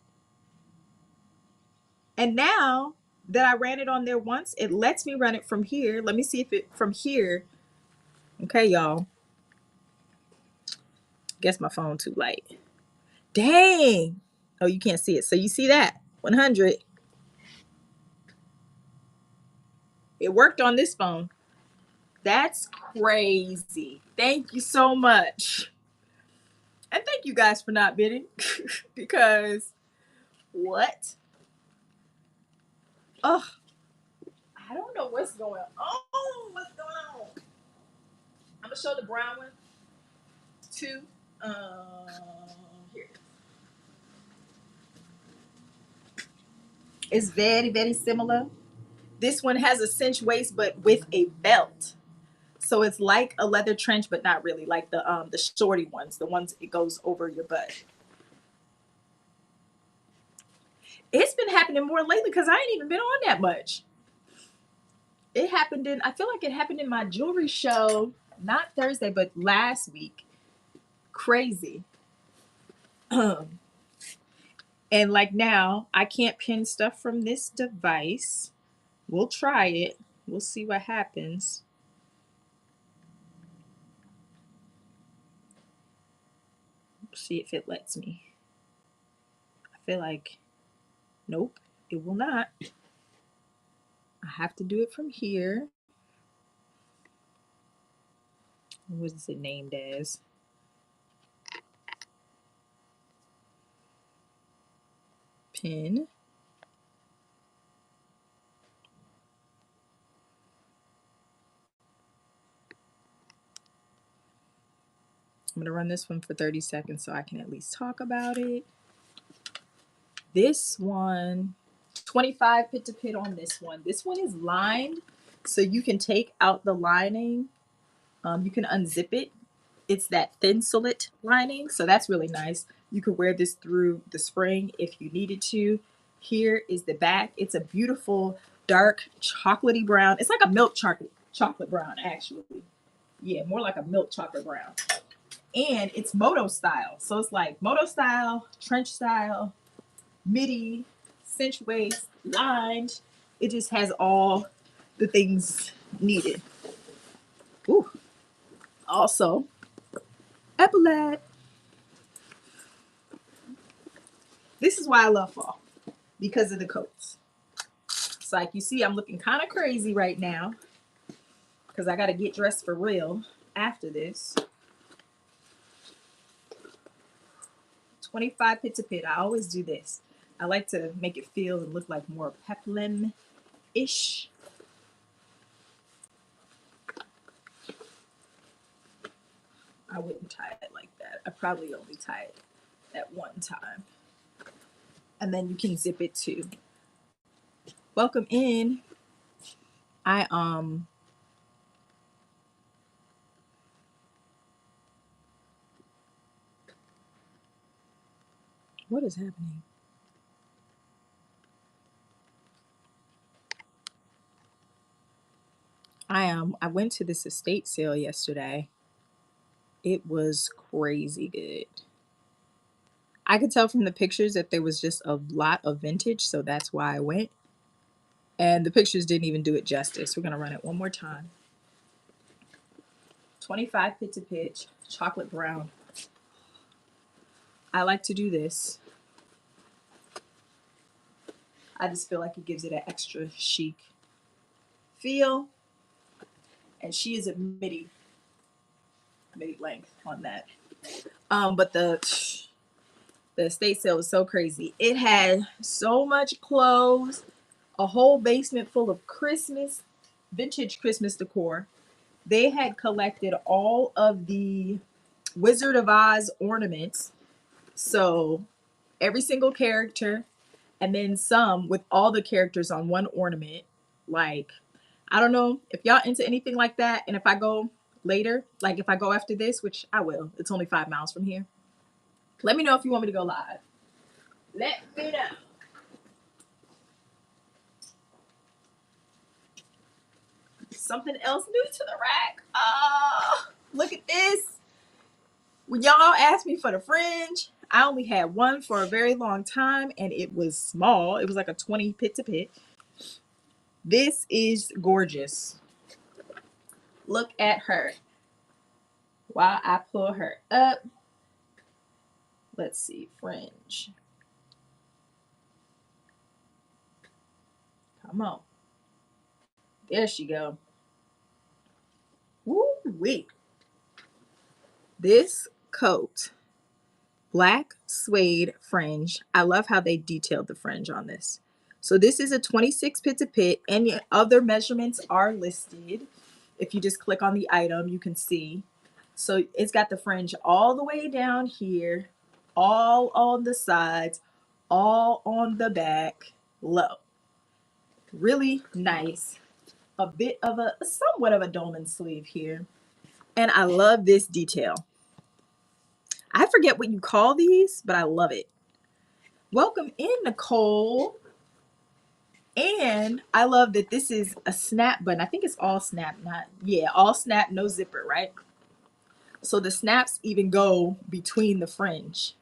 And now that I ran it on there once, it lets me run it from here. Let me see if it from here. Okay, y'all. Guess my phone too light. Dang. Oh, you can't see it. So you see that? 100. It worked on this phone. That's crazy. Thank you so much. And thank you guys for not bidding. Because what? Oh, I don't know what's going on. What's going on? I'm gonna show the brown one too. Here. It's very, very similar. This one has a cinch waist, but with a belt. So it's like a leather trench, but not really. Like the shorty ones, the ones it goes over your butt. It's been happening more lately because I ain't even been on that much. It happened in, I feel like it happened in my jewelry show, not Thursday, but last week. Crazy. And like now, I can't pin stuff from this device. We'll try it. We'll see what happens. See if it lets me. I feel like, nope, it will not. I have to do it from here. What is it named as? Pin. I'm gonna run this one for 30 seconds so I can at least talk about it. This one, 25 pit to pit on this one. This one is lined, so you can take out the lining. You can unzip it. It's that thin sillet lining, so that's really nice. You could wear this through the spring if you needed to. Here is the back. It's a beautiful dark chocolatey brown. It's like a milk chocolate brown, actually. Yeah, more like a milk chocolate brown. And it's moto style. So it's like moto style, trench style, midi, cinch waist, lined. It just has all the things needed. Ooh. Also, epaulette. This is why I love fall, because of the coats. So like you see, I'm looking kind of crazy right now because I got to get dressed for real after this. 25 pit to pit. I always do this. I like to make it feel and look like more peplum-ish. I wouldn't tie it like that. I probably only tie it at one time. And then you can zip it too. Welcome in. What is happening? I went to this estate sale yesterday. It was crazy good. I could tell from the pictures that there was just a lot of vintage, so that's why I went. And the pictures didn't even do it justice. We're gonna run it one more time. 25 pit to pitch, chocolate brown. I like to do this. I just feel like it gives it an extra chic feel. And she is a midi length on that. But the estate sale was so crazy. It had so much clothes, a whole basement full of Christmas, vintage Christmas decor. They had collected all of the Wizard of Oz ornaments. So every single character, and then some with all the characters on one ornament. Like, I don't know if y'all into anything like that. And if I go later, like if I go after this, which I will, it's only 5 miles from here. Let me know if you want me to go live. Let me know. Something else new to the rack. Oh, look at this. When y'all asked me for the fringe, I only had one for a very long time and it was small. It was like a 20 pit to pit. This is gorgeous. Look at her. While I pull her up, let's see, fringe. Come on. There she go. Woo wee. This coat, black suede fringe. I love how they detailed the fringe on this. So this is a 26 pit to pit. Any other measurements are listed. If you just click on the item, you can see. So it's got the fringe all the way down here, all on the sides, all on the back, low. Really nice. A bit of a, somewhat of a dolman sleeve here. And I love this detail. I forget what you call these, but I love it. Welcome in, Nicole. And I love that this is a snap button. I think it's all snap, all snap, no zipper, right? So the snaps even go between the fringe.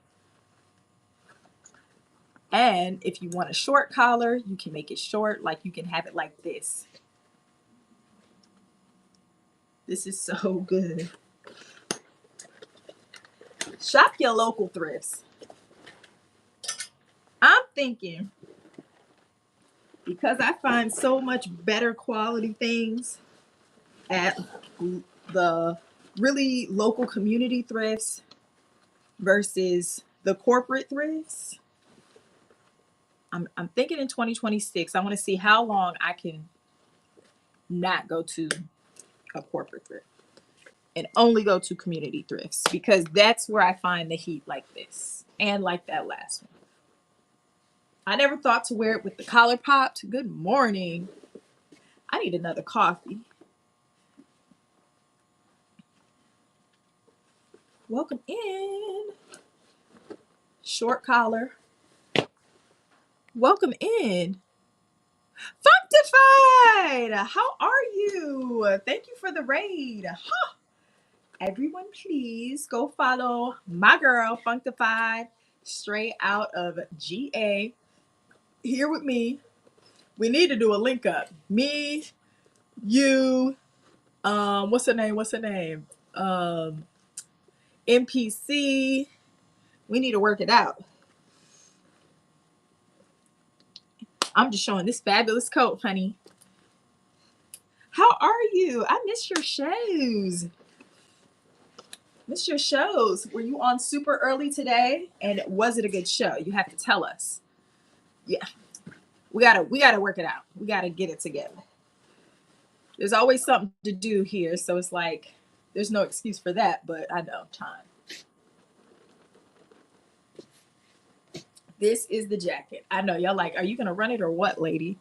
And if you want a short collar, you can make it short, like you can have it like this. This is so good. Shop your local thrifts. I'm thinking, because I find so much better quality things at the really local community thrifts versus the corporate thrifts. I'm thinking in 2026, I want to see how long I can not go to a corporate thrift. and only go to community thrifts because that's where I find the heat like this and like that last one. I never thought to wear it with the collar popped. Good morning. I need another coffee. Welcome in. Short collar. Welcome in. Functified. How are you? Thank you for the raid. Huh. Everyone, please go follow my girl, Functified, straight out of GA. Here with me. We need to do a link up. Me, you, what's her name? What's her name? NPC. We need to work it out. I'm just showing this fabulous coat, honey. How are you? I miss your shows. Miss your shows. Were you on super early today? And was it a good show? You have to tell us. Yeah. We gotta work it out. We gotta get it together. There's always something to do here, so it's like there's no excuse for that, but I know time. This is the jacket. I know y'all like, are you gonna run it or what, lady?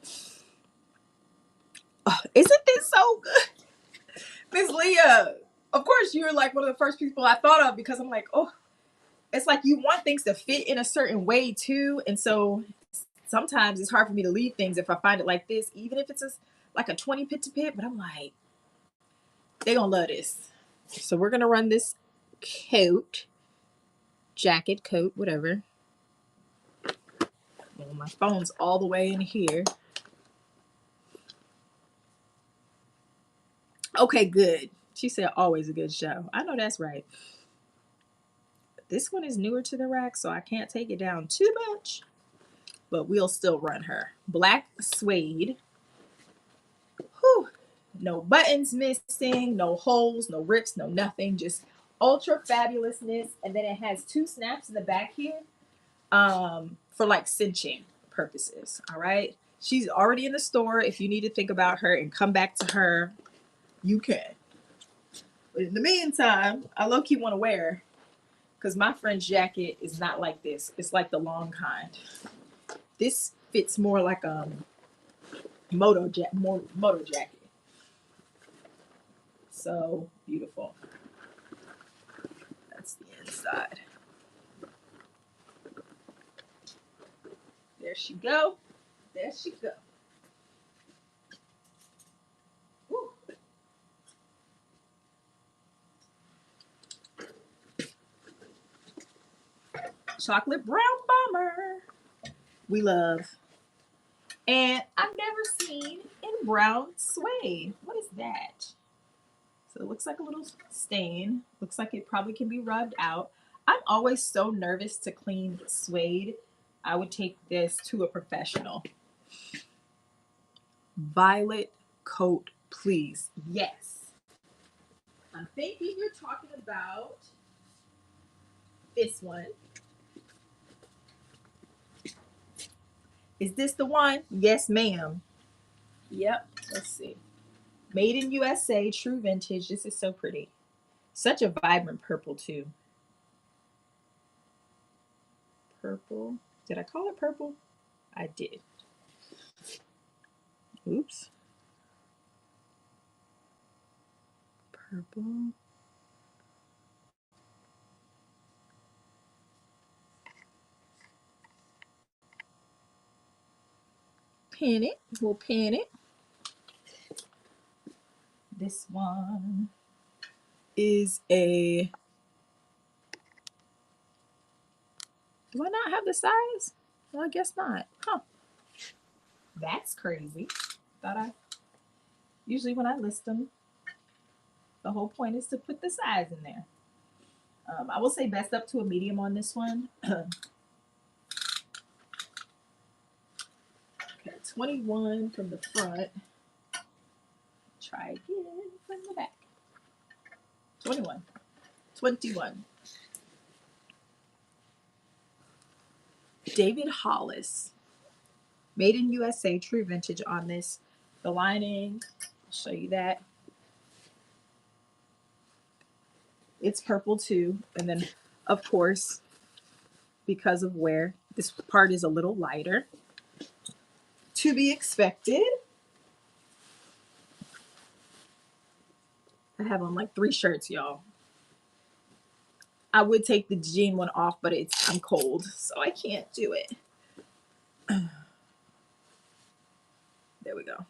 Oh, isn't this so good? Miss Leah, of course you're like one of the first people I thought of because I'm like, oh, it's like you want things to fit in a certain way too. And so sometimes it's hard for me to leave things if I find it like this, even if it's like a 20 pit to pit, but I'm like, they gonna love this. So we're gonna run this coat, jacket, coat, whatever. Well, my phone's all the way in here. Okay, good. She said always a good show. I know that's right. This one is newer to the rack, so I can't take it down too much, but we'll still run her. Black suede. Whew. No buttons missing, no holes, no rips, no nothing. Just ultra fabulousness. And then it has 2 snaps in the back here for like cinching purposes. All right. She's already in the store. If you need to think about her and come back to her, you can. But in the meantime, I low-key want to wear her because my friend's jacket is not like this. It's like the long kind. This fits more like a moto jacket. So beautiful. That's the inside. There she go. There she go. Woo. Chocolate brown bomber. We love. And I've never seen in brown suede. What is that? So it looks like a little stain. Looks like it probably can be rubbed out. I'm always so nervous to clean suede. I would take this to a professional. Violet coat, please. Yes. I'm thinking you're talking about this one. Is this the one? Yes, ma'am. Yep. Let's see. Made in USA, true vintage. This is so pretty. Such a vibrant purple, too. Purple. Did I call it purple? I did. Oops. Purple. Pin it. We'll pin it. This one is a. Do I not have the size? Well, I guess not. Huh. That's crazy. Thought I. Usually when I list them, the whole point is to put the size in there. I will say best up to a medium on this one. Okay, 21 from the front. Try again from the back. 21. 21. David Hollis. Made in USA, true vintage on this. The lining, I'll show you that. It's purple too. And then, of course, because of where this part is a little lighter, to be expected. I have on like 3 shirts, y'all. I would take the jean one off, but I'm cold, so I can't do it. There we go.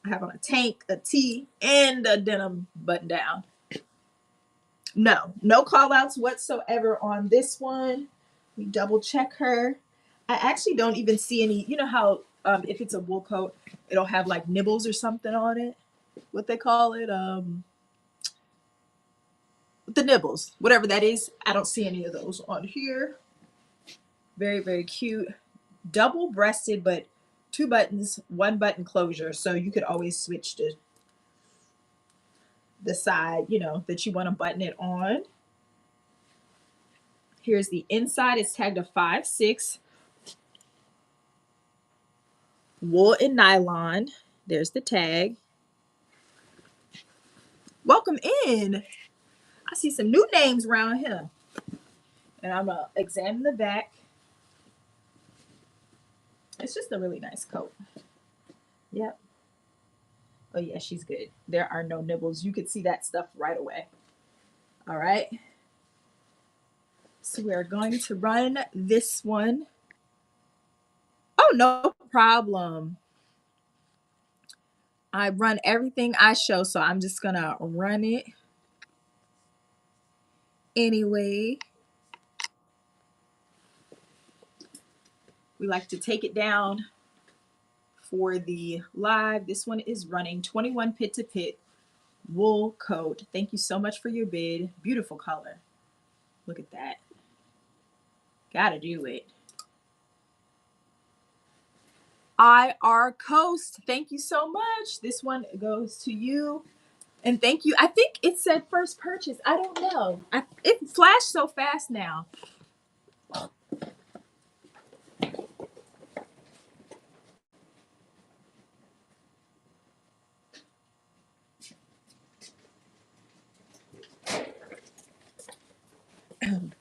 I have on a tank, a tee, and a denim button down. No call outs whatsoever on this one. We double check her. I actually don't even see any, you know how if it's a wool coat, it'll have like nibbles or something on it. What they call it? The nibbles, whatever that is. I don't see any of those on here. Very, very cute. Double breasted, but 2 buttons, 1 button closure. So you could always switch to the side, you know, that you want to button it on. Here's the inside. It's tagged a 5'6". Wool and nylon. There's the tag. Welcome in. I see some new names around here. And I'm going to examine the back. It's just a really nice coat. Yep. Oh, yeah, she's good. There are no nibbles. You could see that stuff right away. All right. So we're going to run this one. Oh, no problem. I run everything I show, so I'm just going to run it anyway. We like to take it down for the live. This one is running 21 pit to pit wool coat. Thank you so much for your bid. Beautiful color. Look at that. Gotta do it. IR Coast, thank you so much. This one goes to you. And thank you. I think it said first purchase. I don't know. It flashed so fast now.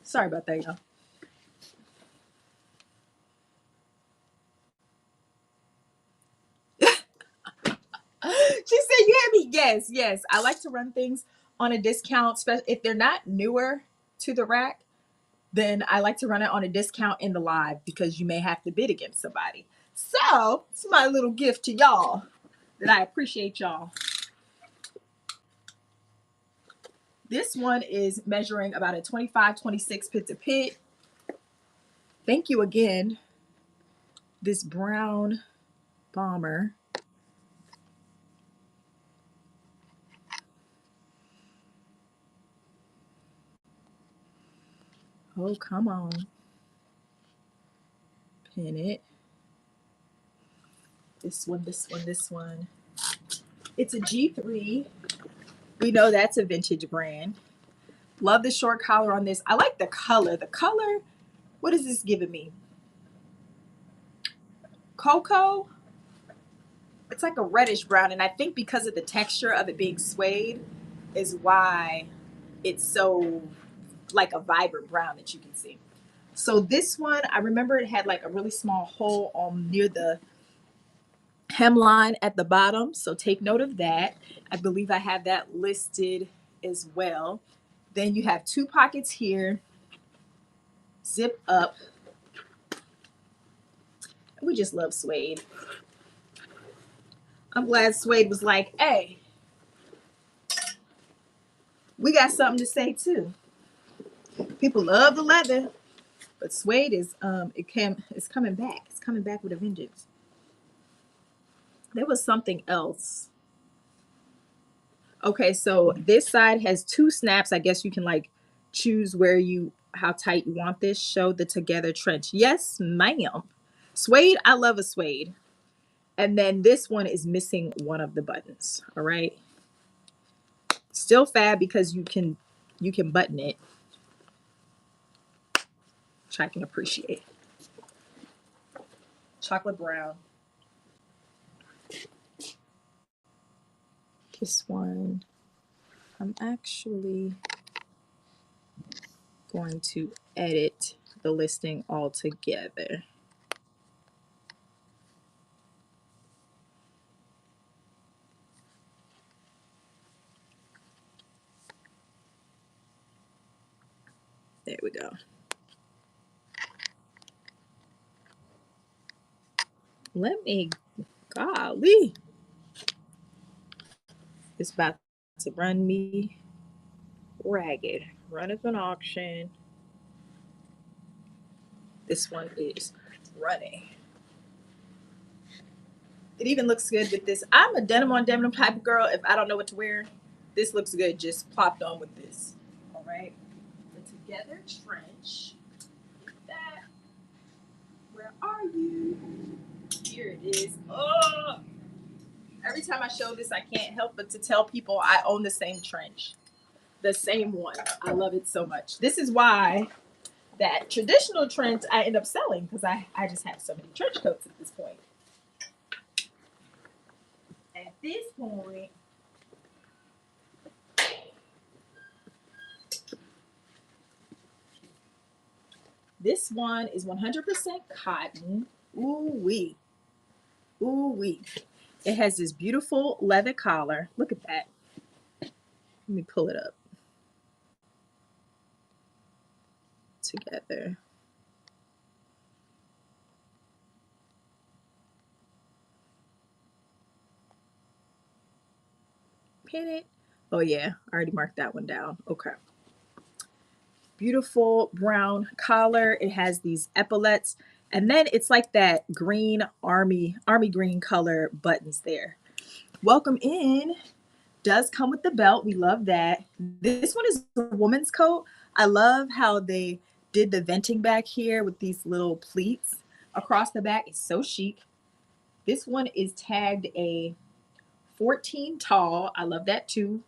Sorry about that, y'all. She said, you hear me? Yes, yes. I like to run things on a discount, especially if they're not newer to the rack. Then I like to run it on a discount in the live because you may have to bid against somebody. So it's my little gift to y'all that I appreciate y'all. This one is measuring about a 25, 26 pit to pit. Thank you again. This brown bomber. Oh, come on. Pin it. This one, this one, this one. It's a G3. We know that's a vintage brand. Love the short collar on this. I like the color. The color, what is this giving me? Cocoa? It's like a reddish brown. And I think because of the texture of it being suede is why it's so like a vibrant brown that you can see. So this one, I remember it had like a really small hole near the hemline at the bottom. So take note of that. I believe I have that listed as well. Then you have 2 pockets here. Zip up. We just love suede. I'm glad suede was like, hey, we got something to say too. People love the leather, but suede is it's coming back. It's coming back with a vengeance. There was something else. Okay, so this side has 2 snaps. I guess you can like choose how tight you want this. Show the together trench. Yes, ma'am. Suede, I love a suede. And then this one is missing one of the buttons. All right. Still fab because you can button it, which I can appreciate. Chocolate brown. This one, I'm actually Going to edit the listing altogether. There we go. Let me, golly, it's about to run me ragged. Run as an auction. This one is running. It even looks good with this. I'm a denim on denim type of girl. If I don't know what to wear, this looks good just plopped on with this. All right. The Together trench. That. Where are you? Here it is. Oh, every time I show this, I can't help but to tell people I own the same trench. The same one. I love it so much. This is why that traditional trench I end up selling, because I just have so many trench coats at this point. At this point, this one is 100% cotton. Ooh wee. Ooh wee. It has this beautiful leather collar. Look at that. Let me pull it up. Together. Pin it. Oh yeah, I already marked that one down. Okay. Beautiful brown collar. It has these epaulets, and then it's like that green army green color buttons there. Welcome in. Does come with the belt. We love that. This one is a woman's coat. I love how they did the venting back here with these little pleats across the back. It's so chic. This one is tagged a 14 tall. I love that too.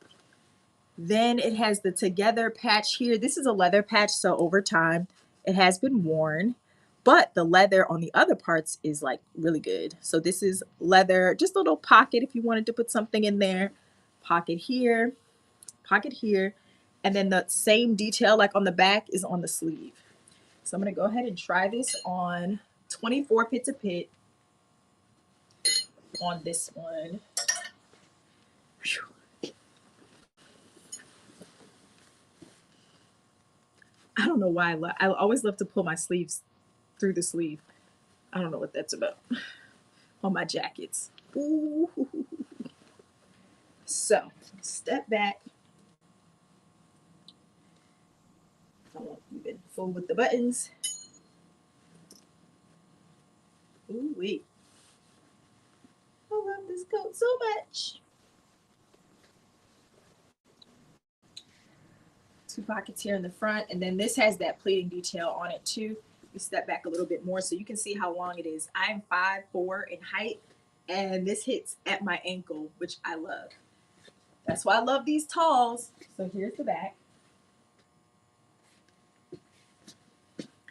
Then it has the Together patch here. This is a leather patch, so over time it has been worn, but the leather on the other parts is like really good. So this is leather, just a little pocket if you wanted to put something in there. Pocket here, and then the same detail like on the back is on the sleeve. So I'm gonna go ahead and try this on. 24 pit to pit on this one. Whew. I don't know why I always love to pull my sleeves through the sleeve. I don't know what that's about. On my jackets. Ooh. So step back. I won't even fool with the buttons. Ooh wait. I love this coat so much. Two pockets here in the front, and then this has that pleating detail on it too. We step back a little bit more so you can see how long it is. I'm 5'4" in height, and this hits at my ankle, which I love. That's why I love these talls. So here's the back.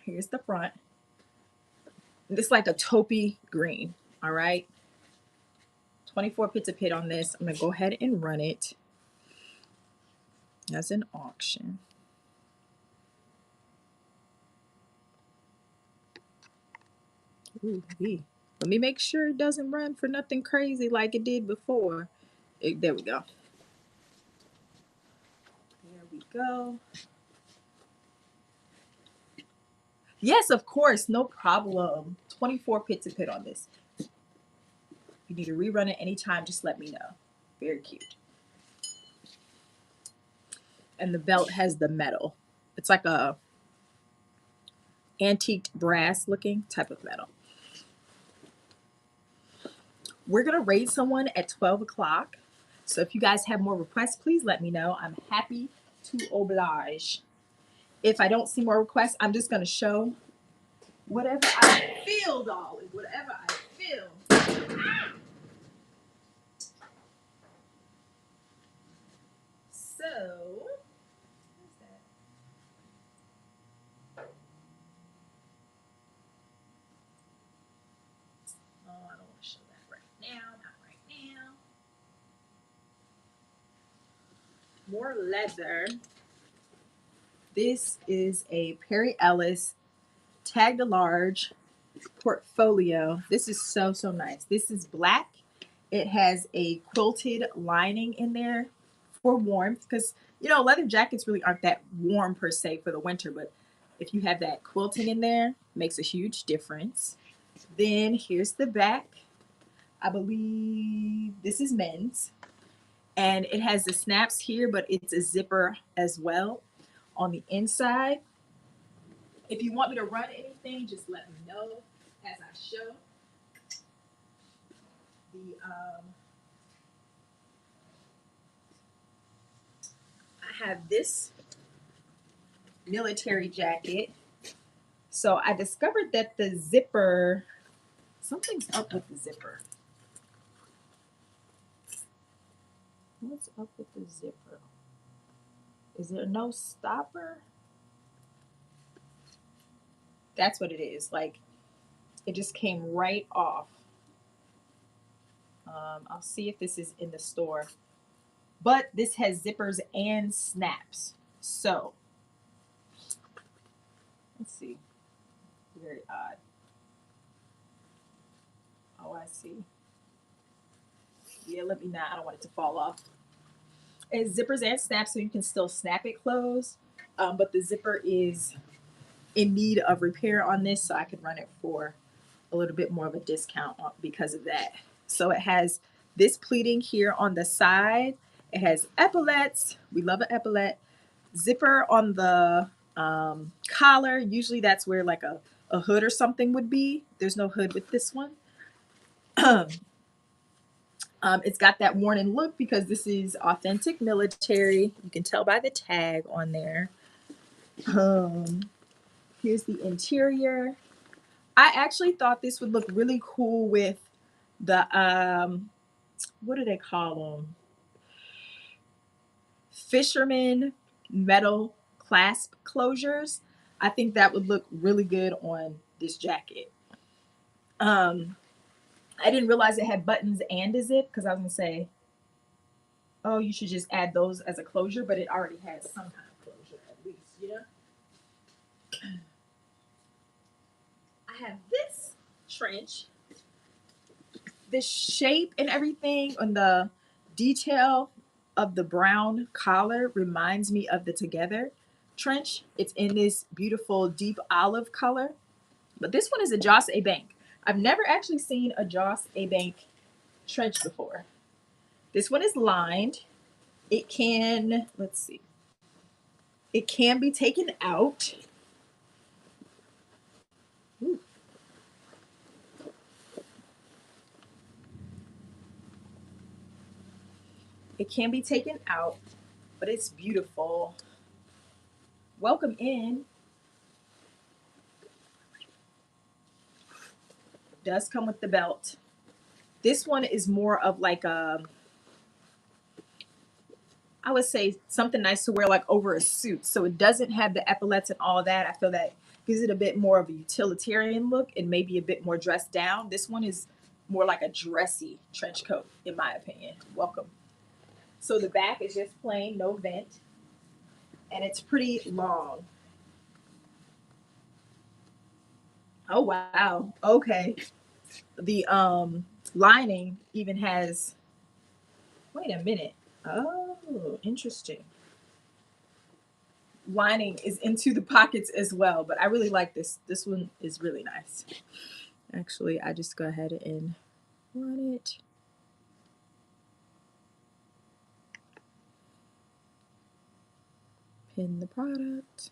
Here's the front. It's like a taupey green, all right? 24 pit to pit on this. I'm gonna go ahead and run it as an auction. Ooh, let me make sure it doesn't run for nothing crazy like it did before. There we go. There we go. Yes, of course, no problem. 24 pit to pit on this. If you need to rerun it anytime, just let me know. Very cute. And the belt has the metal. It's like a antiqued brass looking type of metal. We're gonna raid someone at 12 o'clock. So if you guys have more requests, please let me know. I'm happy to oblige. If I don't see more requests, I'm just gonna show whatever I feel, darling. Whatever I feel. So, what's that? Oh, I don't want to show that right now. Not right now. More leather. This is a Perry Ellis tagged a large portfolio. This is so, so nice. This is black. It has a quilted lining in there for warmth because, you know, leather jackets really aren't that warm per se for the winter, but if you have that quilting in there, makes a huge difference. Then here's the back. I believe this is men's, and it has the snaps here, but it's a zipper as well on the inside. If you want me to run anything, just let me know as I show. The I have this military jacket. So I discovered that the zipper, something's up with the zipper. What's up with the zipper? Is there no stopper? That's what it is. Like, it just came right off. I'll see if this is in the store. But this has zippers and snaps. So, let's see. Very odd. Oh, I see. Yeah, let me know. I don't want it to fall off. It has zippers and snaps, so you can still snap it closed. But the zipper is in need of repair on this, so I could run it for a little bit more of a discount because of that. So it has this pleating here on the side. It has epaulettes. We love an epaulette. Zipper on the collar. Usually that's where like a hood or something would be. There's no hood with this one. It's got that worn in look because this is authentic military. You can tell by the tag on there. Here's the interior. I actually thought this would look really cool with the what do they call them? Fisherman metal clasp closures. I think that would look really good on this jacket. I didn't realize it had buttons and a zip because I was gonna say, oh, you should just add those as a closure, but it already has some kind of closure at least, you know? I have this trench. The shape and everything on the detail of the brown collar reminds me of the Together trench. It's in this beautiful deep olive color. But this one is a Joss A. Bank. I've never actually seen a Joss A. Bank trench before. This one is lined. It can, let's see, it can be taken out. Ooh. It can be taken out, but it's beautiful. Welcome in. It does come with the belt. This one is more of like a, I would say something nice to wear like over a suit. So it doesn't have the epaulettes and all of that. I feel that gives it a bit more of a utilitarian look and maybe a bit more dressed down. This one is more like a dressy trench coat, in my opinion. Welcome. So the back is just plain, no vent, and it's pretty long. Oh wow. Okay. The lining even has, wait a minute. Oh, interesting. Lining is into the pockets as well, but I really like this. This one is really nice. Actually, I just go ahead and run it. Pin the product.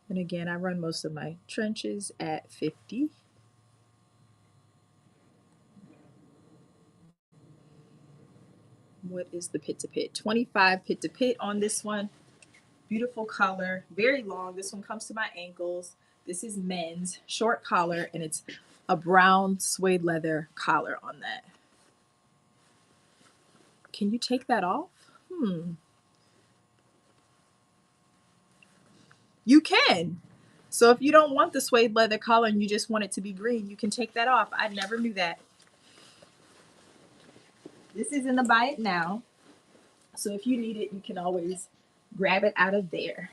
And again, I run most of my trenches at 50. What is the pit to pit? 25 pit to pit on this one. Beautiful color, very long. This one comes to my ankles. This is men's, short collar, and it's a brown suede leather collar on that. Can you take that off? You can. So if you don't want the suede leather collar and you just want it to be green, you can take that off. I never knew that. This is in the buy it now. So if you need it, you can always grab it out of there.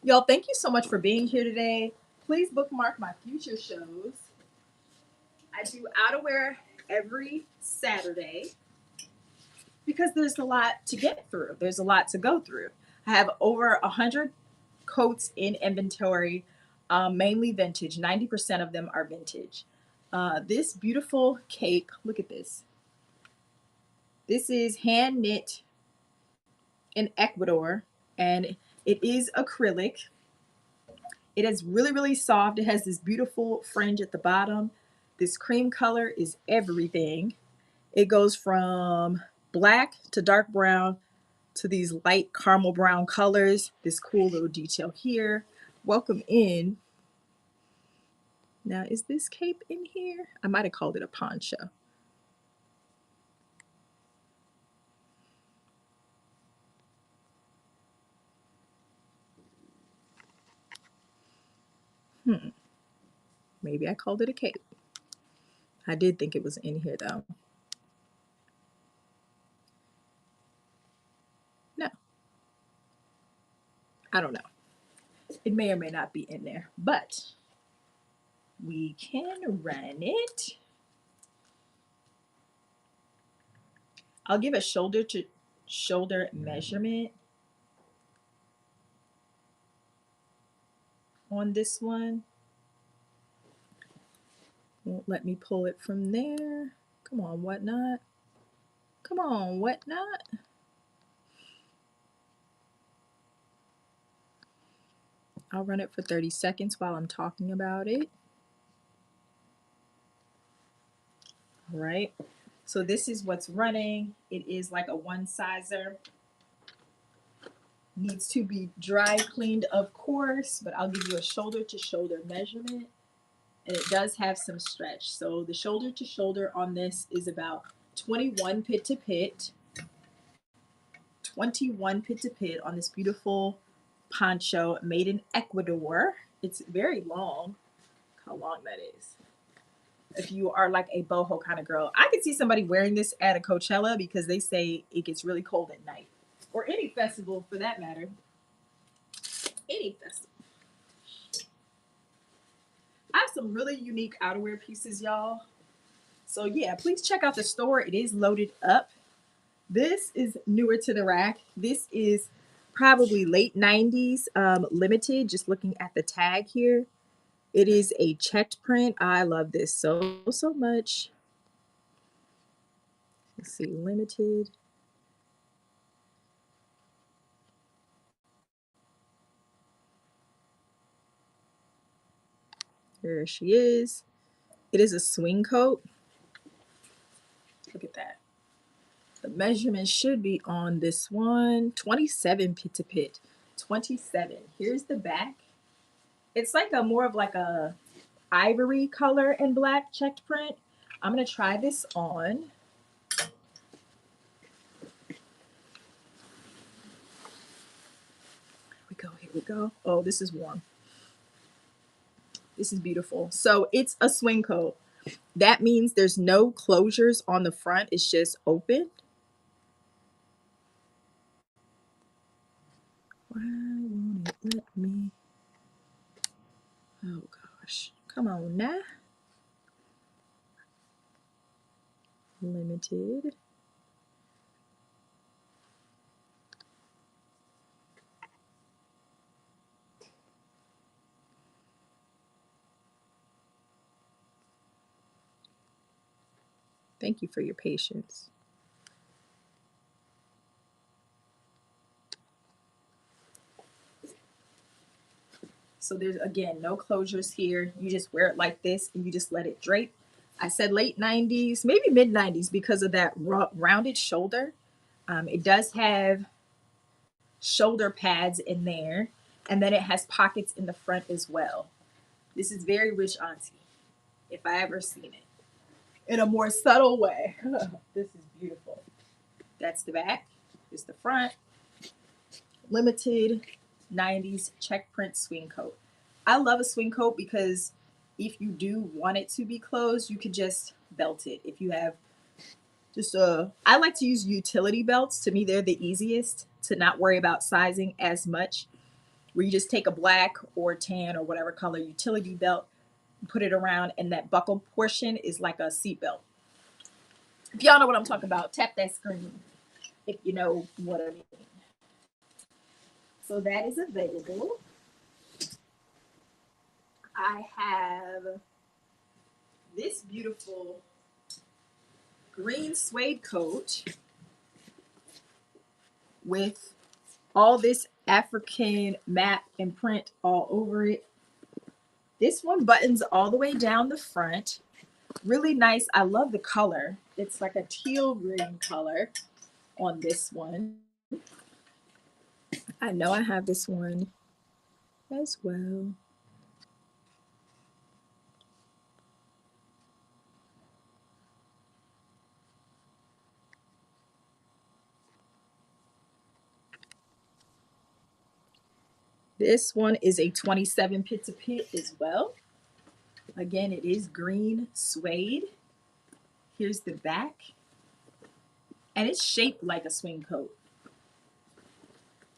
Y'all, thank you so much for being here today. Please bookmark my future shows. I do outerwear every Saturday because there's a lot to get through. There's a lot to go through. I have over 100 coats in inventory, mainly vintage. 90% of them are vintage. This beautiful cape, look at this. This is hand knit in Ecuador, and it is acrylic. It is really, really soft. It has this beautiful fringe at the bottom. This cream color is everything. It goes from black to dark brown to these light caramel brown colors. This cool little detail here. Welcome in. Now, is this cape in here? I might have called it a poncho. Maybe I called it a cape. I did think it was in here though. No, I don't know. It may or may not be in there, but we can run it. I'll give a shoulder to shoulder measurement on this one. Won't let me pull it from there. Come on, whatnot. Come on, whatnot. I'll run it for 30 seconds while I'm talking about it. All right. So this is what's running. It is like a one sizer. Needs to be dry cleaned, of course, but I'll give you a shoulder to shoulder measurement. And it does have some stretch. So the shoulder to shoulder on this is about 21 pit to pit. 21 pit to pit on this beautiful poncho made in Ecuador. It's very long. Look how long that is. If you are like a boho kind of girl, I could see somebody wearing this at a Coachella because they say it gets really cold at night, or any festival for that matter. Any festival. I have some really unique outerwear pieces, y'all. So yeah, please check out the store. It is loaded up. This is newer to the rack. This is probably late 90s, limited, just looking at the tag here. It is a checked print. I love this so much. Let's see, limited. There she is. It is a swing coat. Look at that. The measurement should be on this one. 27 pit to pit. 27. Here's the back. It's like a more of like a ivory color and black checked print. I'm gonna try this on. Here we go. Oh, this is warm. This is beautiful. So it's a swing coat. That means there's no closures on the front. It's just open. Why won't it let me? Oh gosh. Come on now. Limited. Thank you for your patience. So there's, again, no closures here. You just wear it like this and you just let it drape. I said late 90s, maybe mid 90s because of that rounded shoulder. It does have shoulder pads in there, and then it has pockets in the front as well. This is very rich auntie, if I ever seen it. In a more subtle way. This is beautiful. That's the back. Here's the front. Limited 90s check print swing coat. I love a swing coat because if you do want it to be closed, you could just belt it. If you have just I like to use utility belts. To me, they're the easiest. to not worry about sizing as much, where you just take a black or tan or whatever color utility belt, put it around, and that buckle portion is like a seat belt. If y'all know what I'm talking about, tap that screen if you know what I mean. So that is available. I have this beautiful green suede coat with all this African map and print all over it. This one buttons all the way down the front. Really nice. I love the color. It's like a teal green color on this one. I know I have this one as well. This one is a 27 pit to pit as well. Again, it is green suede. Here's the back. And it's shaped like a swing coat,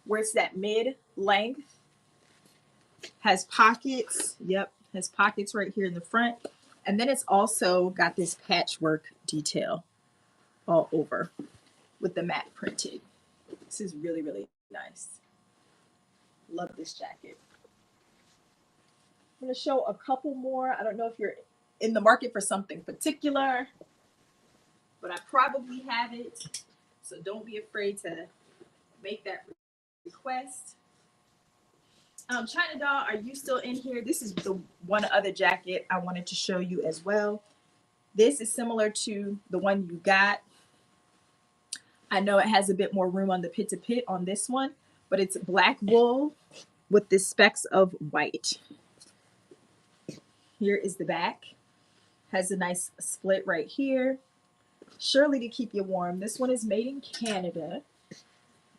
where it's that mid length, has pockets. Yep, has pockets right here in the front. And then it's also got this patchwork detail all over with the matte printed. This is really, really nice. Love this jacket. I'm going to show a couple more. I don't know if you're in the market for something particular, but I probably have it. So don't be afraid to make that request. China Doll, are you still in here? This is the one other jacket I wanted to show you as well. This is similar to the one you got. I know it has a bit more room on the pit to pit on this one, but it's black wool with the specks of white. Here is the back. Has a nice split right here. Surely to keep you warm. This one is made in Canada.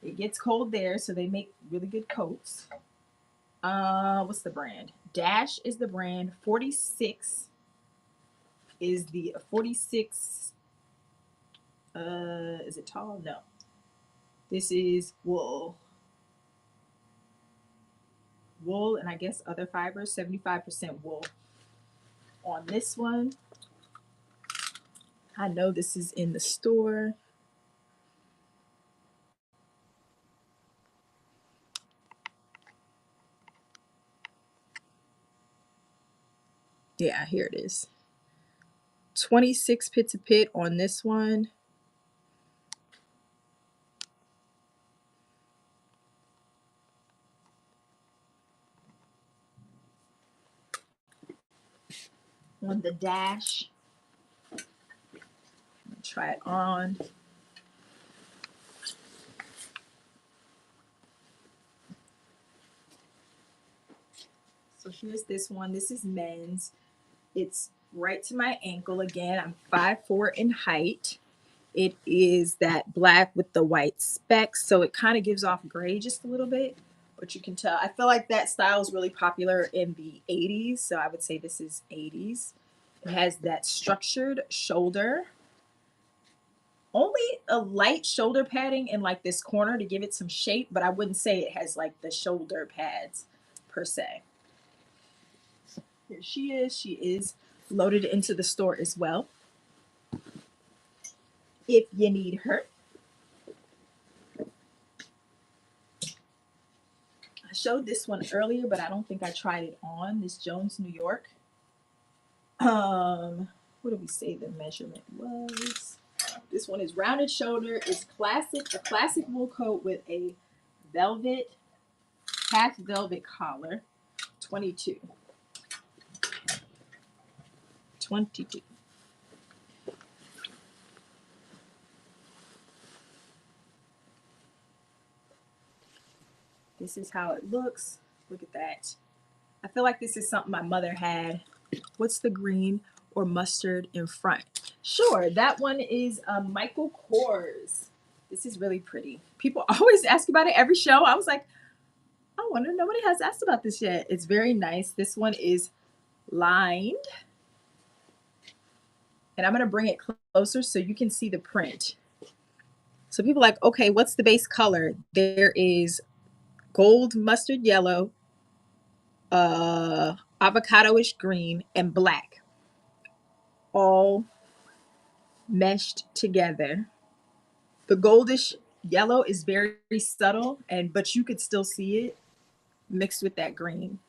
It gets cold there, so they make really good coats. What's the brand? Dash is the brand. 46 is the 46. Is it tall? No. This is wool. Wool and I guess other fibers. 75% wool on this one. I know this is in the store. Yeah, here it is. 26 pit to pit on this one. On the dash. Try it on. So here's this one. This is men's. It's right to my ankle. Again, I'm 5'4" in height. It is that black with the white specks, so it kind of gives off gray just a little bit, but you can tell. I feel like that style is really popular in the 80s, so I would say this is 80s. It has that structured shoulder. Only a light shoulder padding in like this corner to give it some shape, but I wouldn't say it has like the shoulder pads per se. Here she is. She is loaded into the store as well, if you need her. I showed this one earlier, but I don't think I tried it on. This Jones New York. What did we say the measurement was? This one is rounded shoulder. Is classic, a classic wool coat with a velvet, half velvet collar. 22. 22. This is how it looks. Look at that. I feel like this is something my mother had. What's the green or mustard in front? Sure, that one is Michael Kors. This is really pretty. People always ask about it every show. I was like, I wonder, nobody has asked about this yet. It's very nice. This one is lined. And I'm going to bring it closer so you can see the print. So people are like, okay, what's the base color? There is gold mustard yellow, avocadoish green, and black, all meshed together. The goldish yellow is very subtle, and but you could still see it mixed with that green.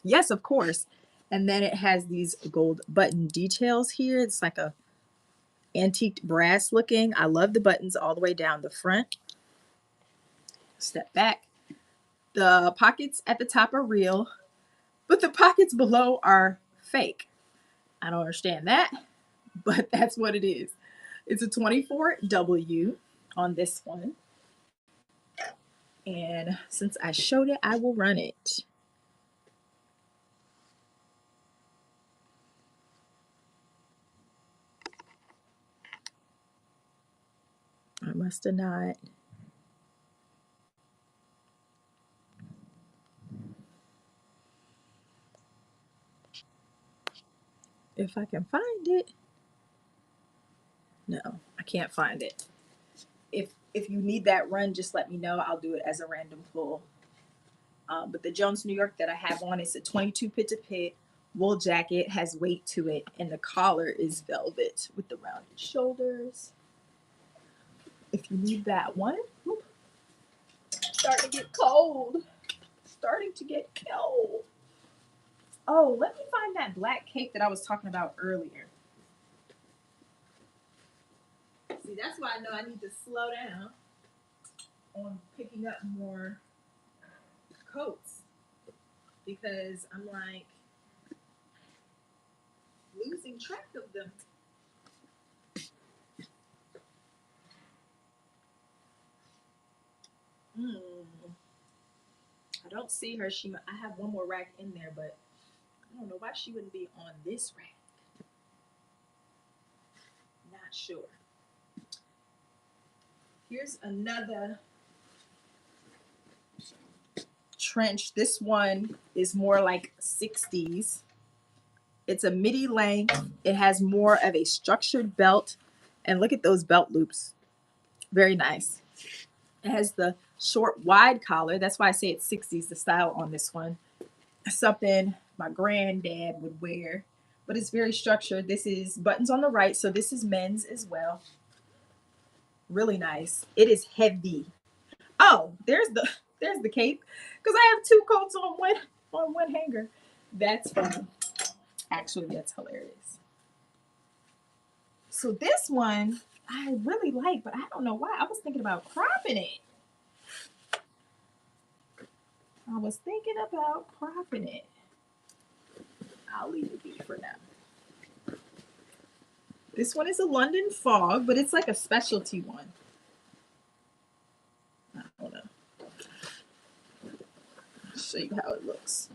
Yes, of course. And then it has these gold button details here. It's like a antiqued brass looking. I love the buttons all the way down the front. Step back. The pockets at the top are real, but the pockets below are fake. I don't understand that, but that's what it is. It's a 24W on this one. And since I showed it, I will run it. I must have not. If I can find it. No, I can't find it. If you need that run, just let me know. I'll do it as a random pull. But the Jones New York that I have on is a 22 pit to pit wool jacket, has weight to it, and the collar is velvet with the rounded shoulders. If you need that one, whoop, starting to get cold. Starting to get cold. Oh, let me find that black cape that I was talking about earlier. See, that's why I know I need to slow down on picking up more coats because I'm like losing track of them. I don't see her. I have one more rack in there, but I don't know why she wouldn't be on this rack. Not sure. Here's another trench. This one is more like 60s. It's a midi length. It has more of a structured belt. And look at those belt loops. Very nice. It has the short, wide collar. That's why I say it's 60s, the style on this one. Something my granddad would wear. But it's very structured. This is buttons on the right, so this is men's as well. Really nice. It is heavy. Oh, there's the cape. Because I have two coats on one hanger. That's funny. Actually, that's hilarious. So this one I really like, but I don't know why. I was thinking about cropping it. I was thinking about cropping it. I'll leave it be for now. This one is a London Fog, but it's like a specialty one. I don't know. I'll show you how it looks.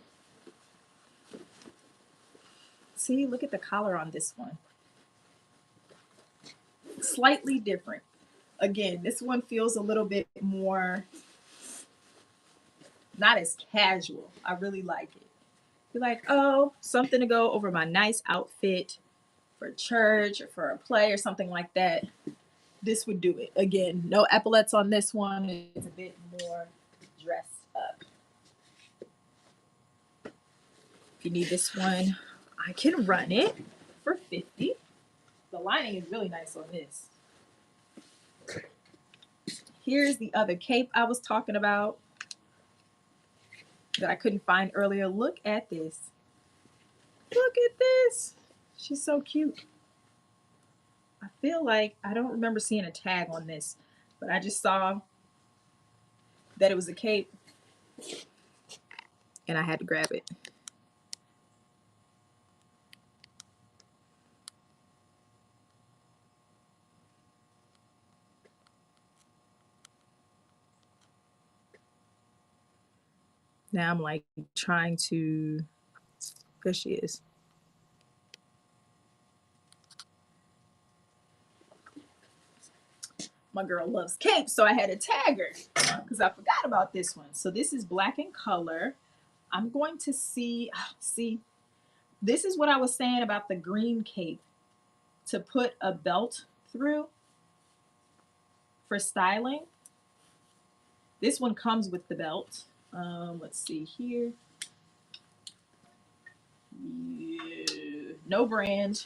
See, look at the collar on this one. Slightly different. Again, this one feels a little bit more, not as casual. I really like it. You're like, oh, something to go over my nice outfit for church or for a play or something like that. This would do it. Again, no epaulets on this one. It's a bit more dressed up. If you need this one, I can run it for 50. The lining is really nice on this. Here's the other cape I was talking about that I couldn't find earlier. Look at this. Look at this. She's so cute. I feel like I don't remember seeing a tag on this, but I just saw that it was a cape and I had to grab it. Now I'm like trying to, there she is. My girl loves capes, so I had to tag her because I forgot about this one. So this is black in color. I'm going to see, this is what I was saying about the green cape to put a belt through. for styling. This one comes with the belt. Let's see here. Yeah. No brand.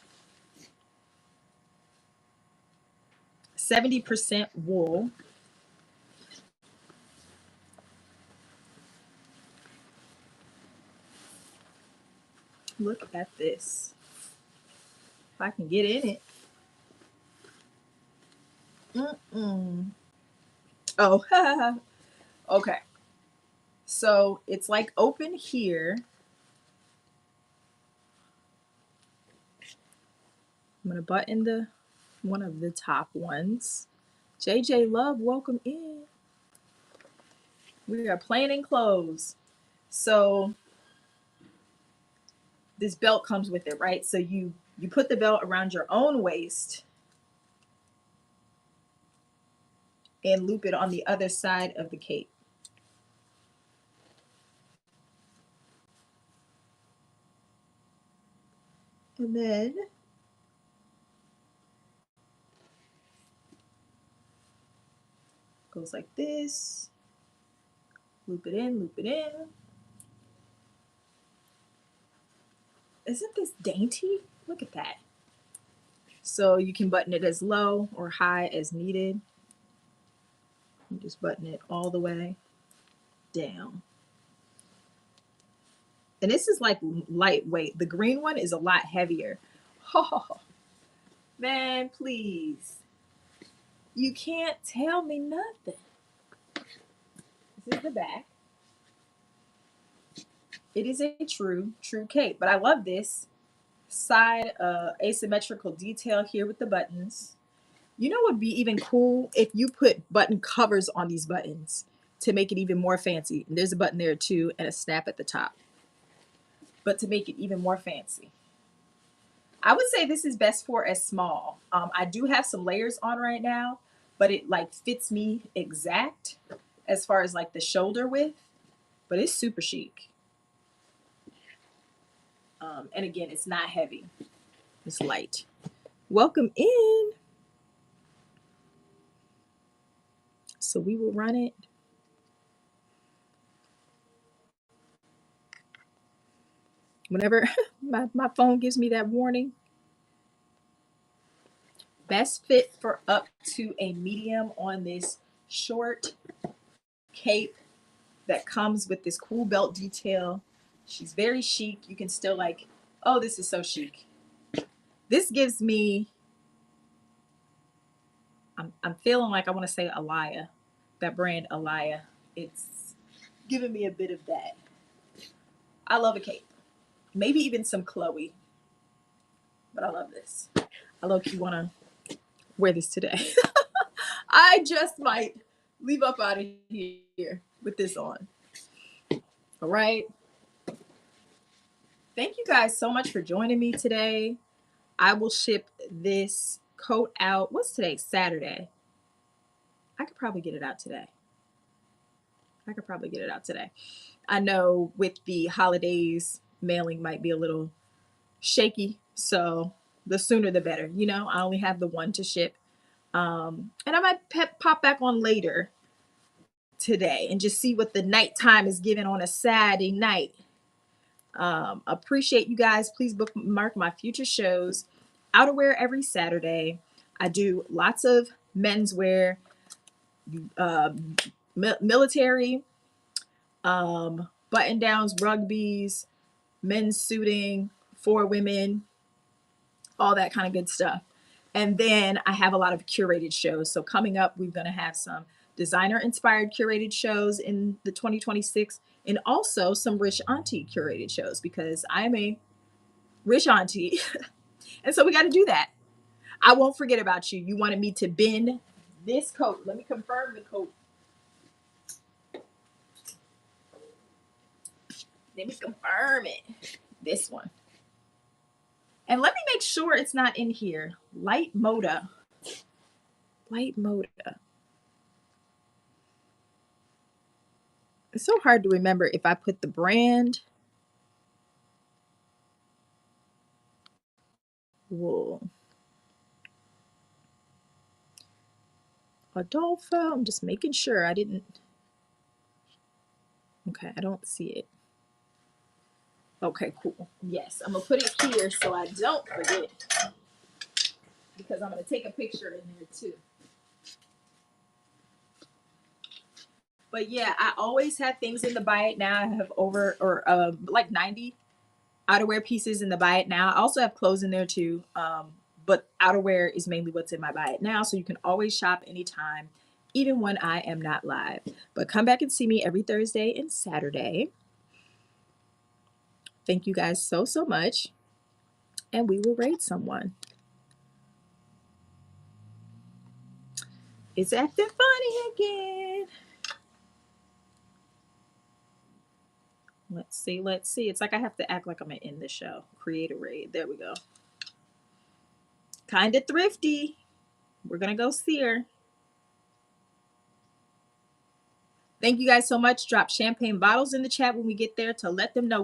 70% wool. Look at this. If I can get in it. Mm-mm. Oh, okay. So it's like open here. I'm gonna button the one of the top ones. JJ Love, welcome in. We are playing in clothes. So this belt comes with it, right? So you put the belt around your own waist and loop it on the other side of the cape. And then goes like this. Loop it in, loop it in. Isn't this dainty? Look at that. So you can button it as low or high as needed. You just button it all the way down. And this is like lightweight. The green one is a lot heavier. Oh, man, please. You can't tell me nothing. This is the back. It is a true cape, but I love this side asymmetrical detail here with the buttons. You know what would be even cool if you put button covers on these buttons to make it even more fancy. And there's a button there too and a snap at the top. But to make it even more fancy. I would say this is best for a small. I do have some layers on right now, but it like fits me exact as far as like the shoulder width, but it's super chic. And again, it's not heavy. It's light. Welcome in. So we will run it. Whenever my phone gives me that warning. Best fit for up to a medium on this short cape that comes with this cool belt detail. She's very chic. You can still like, oh, this is so chic. This gives me, I'm feeling like I want to say Alaya, that brand Alaya. It's giving me a bit of that. I love a cape. Maybe even some Chloe, but I love this. I low-key want to wear this today. I just might leave up out of here with this on. All right. Thank you guys so much for joining me today. I will ship this coat out. What's today? Saturday. I could probably get it out today. I know with the holidays, mailing might be a little shaky. So the sooner the better. You know, I only have the one to ship. And I might pop back on later today and just see what the nighttime is giving on a Saturday night. Appreciate you guys. Please bookmark my future shows. Outerwear every Saturday. I do lots of menswear, military, button downs, rugbies, men's suiting for women, all that kind of good stuff. And then I have a lot of curated shows. So coming up, we're going to have some designer inspired curated shows in the 2026 and also some rich auntie curated shows because I'm a rich auntie. And so we got to do that. I won't forget about you. You wanted me to bend this coat. Let me confirm the coat. Let me confirm it. This one. And let me make sure it's not in here. Light Moda. Light Moda. It's so hard to remember if I put the brand wool. Adolfo, I'm just making sure I didn't. Okay, I don't see it. Okay, cool. Yes, I'm gonna put it here so I don't forget, because I'm gonna take a picture in there too. But yeah, I always have things in the buy it now. I have over or like 90 outerwear pieces in the buy it now. I also have clothes in there too. But outerwear is mainly what's in my buy it now. So you can always shop anytime, even when I am not live. But come back and see me every Thursday and Saturday. Thank you guys so, so much. And we will rate someone. It's acting funny again. Let's see, let's see. It's like I have to act like I'm gonna end the show. Create a raid. There we go. Kinda thrifty. We're gonna go see her. Thank you guys so much. Drop champagne bottles in the chat when we get there to let them know